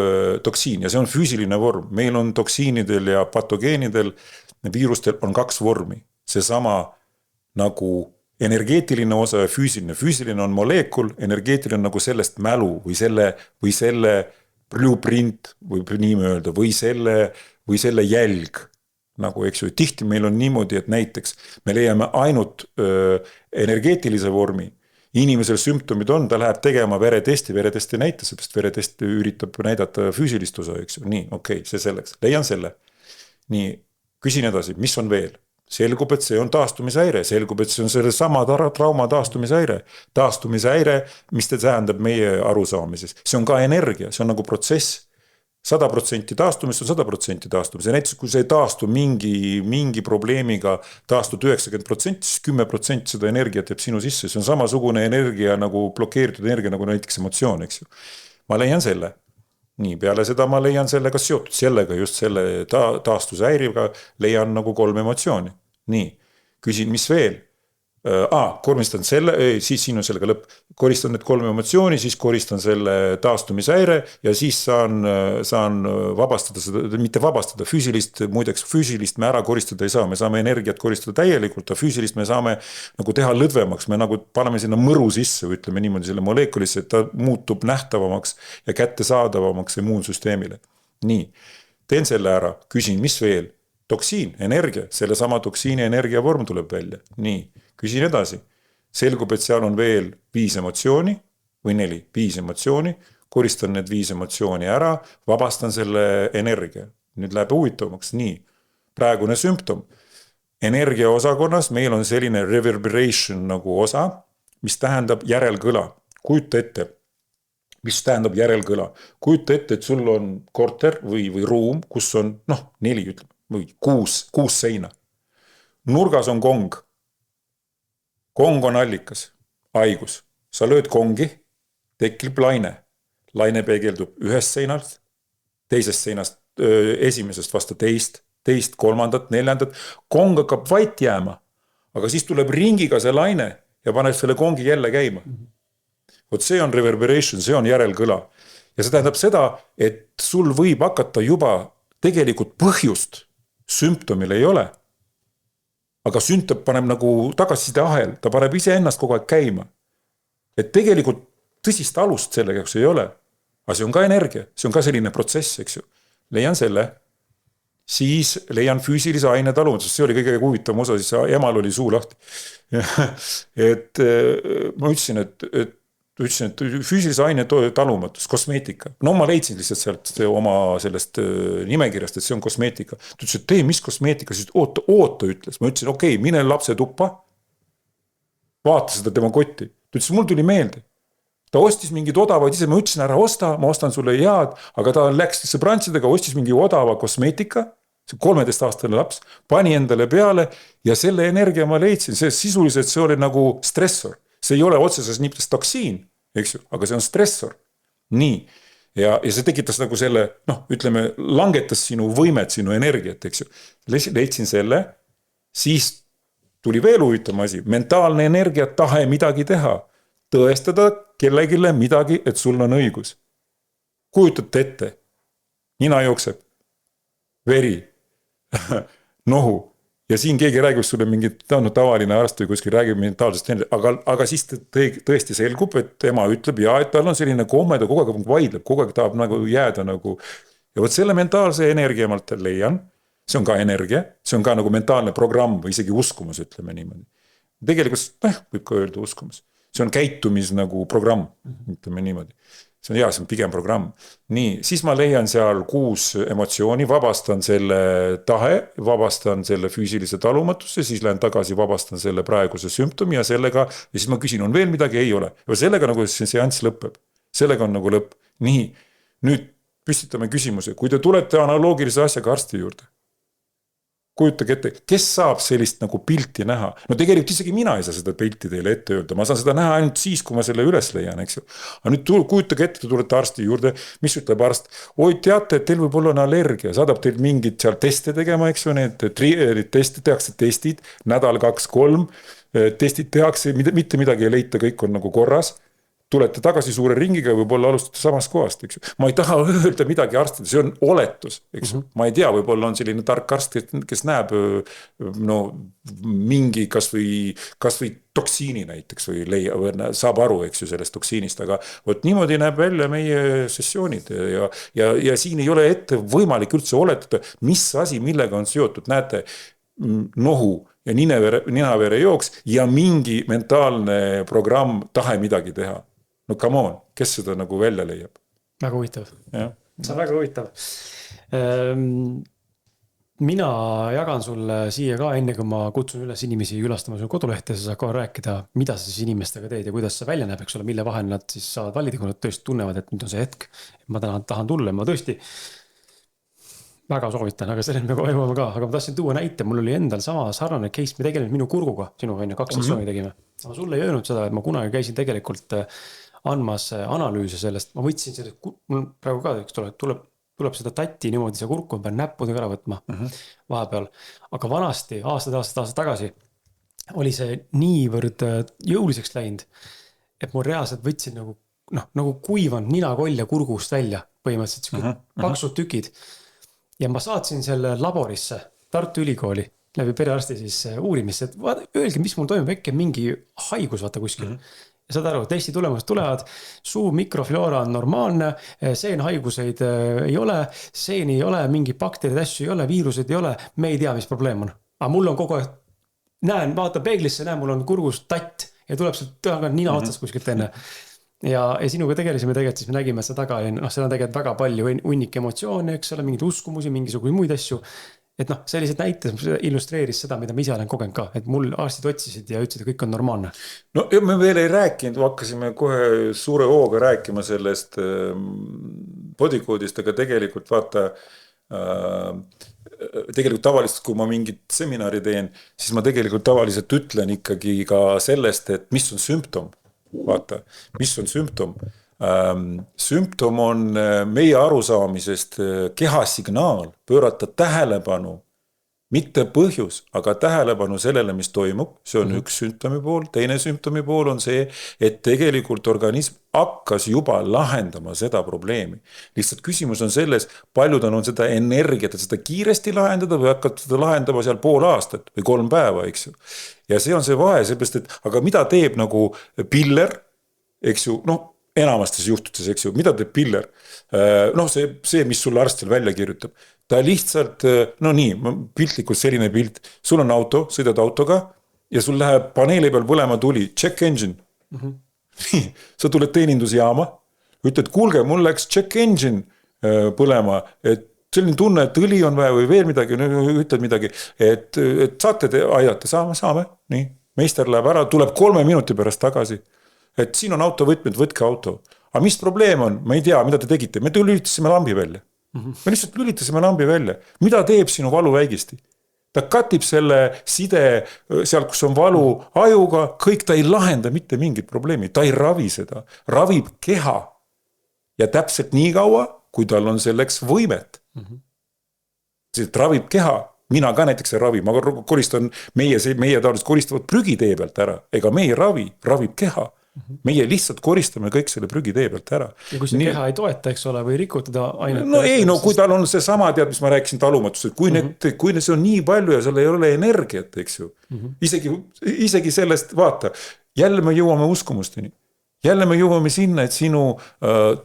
Speaker 2: toksiin ja see on füüsiline vorm. Meil on toksiinidel ja patogeenidel, viirustel on 2 vormi. See sama nagu energeetiline osa ja füüsiline. Füüsiline on moleekul, energeetiline on nagu sellest mälu või selle blueprint võib nii öelda või selle jälg. Nagu, eks ju, tihti meil on niimoodi, et näiteks me leiame ainult energeetilise vormi. Inimesel sümptomid on, ta läheb tegema veretesti näita, sest veretest üritab näidata füüsilist osa, eks ju. Nii, okei, see selleks. Leian selle. Nii, küsin edasi, mis on veel? Selgub, et see on taastumishäire. Selgub, et see on selle sama trauma taastumishäire. Taastumishäire, mis te tähendab meie arusaamises. See on ka energia, see on nagu protsess. 100% taastumist on 100% taastumist. Ja näiteks, kui see taastu mingi probleemiga taastud 90%, siis 10% seda energiat jääb sinu sisse. See on samasugune energia nagu blokeeritud energia nagu näiteks emotsioon, eks ju. Ma leian selle. Nii, peale seda ma leian sellega seotud. Sellega just selle taastushäiriga leian nagu 3 emotsiooni. Nii, küsin, mis veel? Koristan selle, siis siin on sellega lõpp. Koristan need 3 emotsiooni, siis koristan selle taastumishäire ja siis saan vabastada seda, mitte vabastada, füüsilist me ära koristada ei saa. Me saame energiat koristada täielikult, ja füüsilist me saame nagu teha lõdvemaks. Me nagu paneme sinna mõru sisse, ütleme niimoodi selle moleekulisse, et ta muutub nähtavamaks ja kättesaadavamaks immuunsüsteemile. Nii, teen selle ära, küsin, mis veel? Toksiin, energia, selle sama toksiini energia vorm tuleb välja. Nii, küsin edasi. Selgub, et seal on veel 5 emotsiooni või 4, 5 emotsiooni, koristan need 5 emotsiooni ära, vabastan selle energia. Nüüd läheb huvitavamaks. Nii, praegune sümptom. Energia osakonnas meil on selline reverberation nagu osa, mis tähendab järelkõla. Kujuta ette, mis tähendab järelkõla. Kujuta ette, et sul on korter või ruum, kus on 4, ütleme, või 6 seina. Nurgas on kong. Kong on allikas, haigus. Sa lööd kongi, tekib laine. Laine peegeldub ühest seinast, teisest seinast, esimesest vasta teist, kolmandat, neljandat. Kong hakkab vait jääma, aga siis tuleb ringiga see laine ja paneb selle kongi jälle käima. Vot see on reverberation, see on järelkõla. Ja see tähendab seda, et sul võib hakata juba tegelikult põhjust sümptomil ei ole. aga sünd paneb nagu tagasiside ahel, ta paneb ise ennast kogu aeg käima. Et tegelikult tõsist alust sellega jaoks ei ole. Aga see on ka energia, see on ka selline protsess, eks ju. Leian selle, siis leian füüsilise aine talumatust, see oli kõige huvitavam osa, siis emal oli suu lahti. et ma ütlesin, et füüsilise aine talumatus, kosmeetika. No ma leidsin lihtsalt sealt oma sellest nimekirjast, et see on kosmeetika. Ta ütles, et mis kosmeetika, siis oota ütles. Ma ütlesin, okei, mine lapse tuppa, vaata seda tema kotti. Ta ütles, mul tuli meelde. Ta ostis mingid odavad ise, ma ütlesin, ära osta, ma ostan sulle head, aga ta läks sõbrantsidega, ostis mingi odava kosmeetika, see 13-aastane laps, pani endale peale ja selle energia ma leidsin, see sisuliselt see oli nagu stressor. See ei ole otseses niiptes toksiin, eks ju, aga see on stressor. Nii. Ja see tekitas nagu selle, ütleme, langetas sinu võimet, sinu energiat, eks ju. Leidsin selle, siis tuli veel huvitav asi, mentaalne energia, tahe midagi teha. Tõestada kellegile midagi, et sul on õigus. Kujutate ette, nina jookseb, veri, nohu ja siin keegi räägib sulle mingi tavaline arst või kuskil räägib mentaalsest energiat, aga siis tõesti selgub, et tema ütleb et tal on selline komme, ta kogu aeg vaidleb, kogu aeg tahab nagu jääda nagu ja võt selle mentaalse energia ma leian, see on ka energia, see on ka nagu mentaalne programm või isegi uskumus, ütleme niimoodi. Tegelikult võib ka öelda uskumus. See on käitumis nagu programm, ütleme niimoodi. See on pigem programm. Nii, siis ma leian seal 6 emotsiooni, vabastan selle tahe, vabastan selle füüsilise talumatusse, siis lähen tagasi, vabastan selle praeguse sümptomi ja sellega, ja siis ma küsin, on veel midagi? Ei ole. Ja sellega nagu see seanss lõpeb. Sellega on nagu lõpp. Nii, nüüd püstitame küsimuse, kui te tulete analoogilise asjaga arsti juurde, kujutage ette, kes saab sellist nagu pilti näha? No tegelikult isegi mina ei saa seda pilti teile ette öelda. Ma saan seda näha ainult siis, kui ma selle üles leian, eks ju. Aga nüüd kujutage ette, te tulete arsti juurde, mis ütleb arst? Oi, teate, et teil võib olla allergia. Saadab teil mingid seal teste tegema, eks ju, need teste tehakse testid, nädal 2-3, testid tehakse, mitte midagi ei leita, kõik on nagu korras. Tulete tagasi suure ringiga ja võib-olla alustate samast kohast, eks ju. Ma ei taha öelda midagi arstida, see on oletus, eks ju. Ma ei tea, võib-olla on selline tark arst, kes näeb mingi kas või toksiini näiteks või saab aru, eks ju, sellest toksiinist, aga võt niimoodi näeb välja meie sessioonid ja siin ei ole ette võimalik üldse oletada, mis asi millega on seotud, näete, nohu ja ninavere jooks ja mingi mentaalne programm tahe midagi teha. No come on, kes seda nagu välja leiab?
Speaker 1: Väga huvitav. See on väga huvitav. Mina jagan sulle siia ka enne, kui ma kutsun üles inimesi külastama su kodulehte, sa saad ka rääkida, mida sa siis inimestega teed ja kuidas see välja näeb, eks ole, mille vahel nad siis saavad valida, kui nad tõesti tunnevad, et nüüd on see hetk. Ma tahan tulla, ma tõesti väga soovitan, aga selleni me kohe jõuame ka, aga ma tahtsin tuua näite, mul oli endal sama sarnane case, me tegeleme minu kurguga, sinu 2 sessiooni tegime. Ma sulle ei öelnud seda, et ma kunagi käisin tegelikult andmas analüüse sellest, ma võtsin sellest, mul praegu ka tuleb seda tatti niimoodi, see kurku pean näppudega ära võtma vahepeal, aga vanasti, aastad tagasi oli see niivõrd jõuliseks läinud, et mul reaalselt võtsin nagu kuivanud ninakoll ja kurgust välja, põhimõtteliselt paksud tükid ja ma saatsin selle laborisse Tartu Ülikooli läbi perearsti siis uurimisse, et öelge, mis mul toimub, äkki mingi haigus vaata kuskil. Ja saad aru, testi tulemused tulevad, suu mikrofloora on normaalne, seenhaiguseid ei ole, seeni ei ole, mingi bakterid asju ei ole, viirused ei ole, me ei tea, mis probleem on. Aga mul on kogu aeg, vaata peeglisse, mul on kurgus tatt ja tuleb sealt nina otsas kuskilt enne. Ja sinuga tegelisime tegelikult, siis me nägime, et see taga oli, seal on tegelikult väga palju hunnik emotsioone, eks ole, mingid uskumusi, mingisugune muid asju. Et sellised näited illustreeris seda, mida ma ise olen kogenud ka, et mul arstid otsisid ja ütlesid, et kõik on normaalne.
Speaker 2: No me veel ei rääkinud, hakkasime kohe suure hooga rääkima sellest bodycode'ist, aga tegelikult vaata, tegelikult tavaliselt, kui ma mingit seminari teen, siis ma tegelikult tavaliselt ütlen ikkagi ka sellest, et mis on sümptom. Vaata, mis on sümptom? Sümptom on meie arusaamisest kehasignaal, pöörata tähelepanu mitte põhjus, aga tähelepanu sellele, mis toimub, see on üks sümptomi pool, teine sümptomi pool on see, et tegelikult organism hakkas juba lahendama seda probleemi. Lihtsalt küsimus on selles, palju tal on seda energiat, et seda kiiresti lahendada või hakkad seda lahendama seal pool aastat või 3 päeva, eks ju. Ja see on see vahe, seepärast, et aga mida teeb nagu piller, eks ju, noh, enamastes juhtudes, eks ju, mida teeb piller? Noh, see, mis sulle arstil välja kirjutab, ta lihtsalt, no nii, piltlikult selline pilt, sul on auto, sõidad autoga ja sul läheb paneeli peal põlema tuli, check engine. Nii, sa tuled teenindusjaama, ütled, kuulge, mul läks check engine põlema, et selline tunne, et õli on vaja või veel midagi, ütled midagi, et saate te aidata, saame, nii, meister läheb ära, tuleb 3 minuti pärast tagasi, et siin on auto võtmed, võtke auto. Aga mis probleem on? Ma ei tea, mida te tegite, me lülitasime lambi välja. Me lihtsalt lülitasime lambi välja. Mida teeb sinu valuväigisti? Ta katib selle side seal, kus on valu ajuga, kõik ta ei lahenda mitte mingit probleemi, ta ei ravi seda, ravib keha. Ja täpselt nii kaua, kui tal on selleks võimet. See ravib keha, mina ka näiteks ei ravi, ma koristan, meie taolis koristavad prügitee pealt ära, ega me ei ravi, ravib keha. Meie lihtsalt koristame kõik selle prügitee pealt ära.
Speaker 1: Ja kui see keha ei toeta, eks ole, või rikutada ainet.
Speaker 2: No ei, no kui tal on see sama, tead, mis ma rääkisin talumatus, et kui see on nii palju ja seal ei ole energiat, eks ju. Isegi sellest, vaata, jälle me jõuame uskumusteni. Jälle me jõuame sinna, et sinu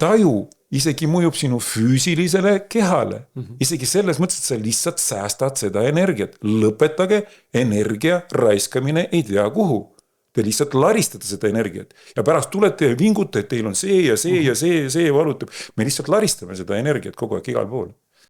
Speaker 2: taju isegi mõjub sinu füüsilisele kehale. Isegi selles mõttes, et sa lihtsalt säästad seda energiat. Lõpetage energia raiskamine ei tea kuhu. Te lihtsalt laristate seda energiat ja pärast tulete ja vingute, et teil on see ja see ja see valutab. Me lihtsalt laristame seda energiat kogu aeg igal pool.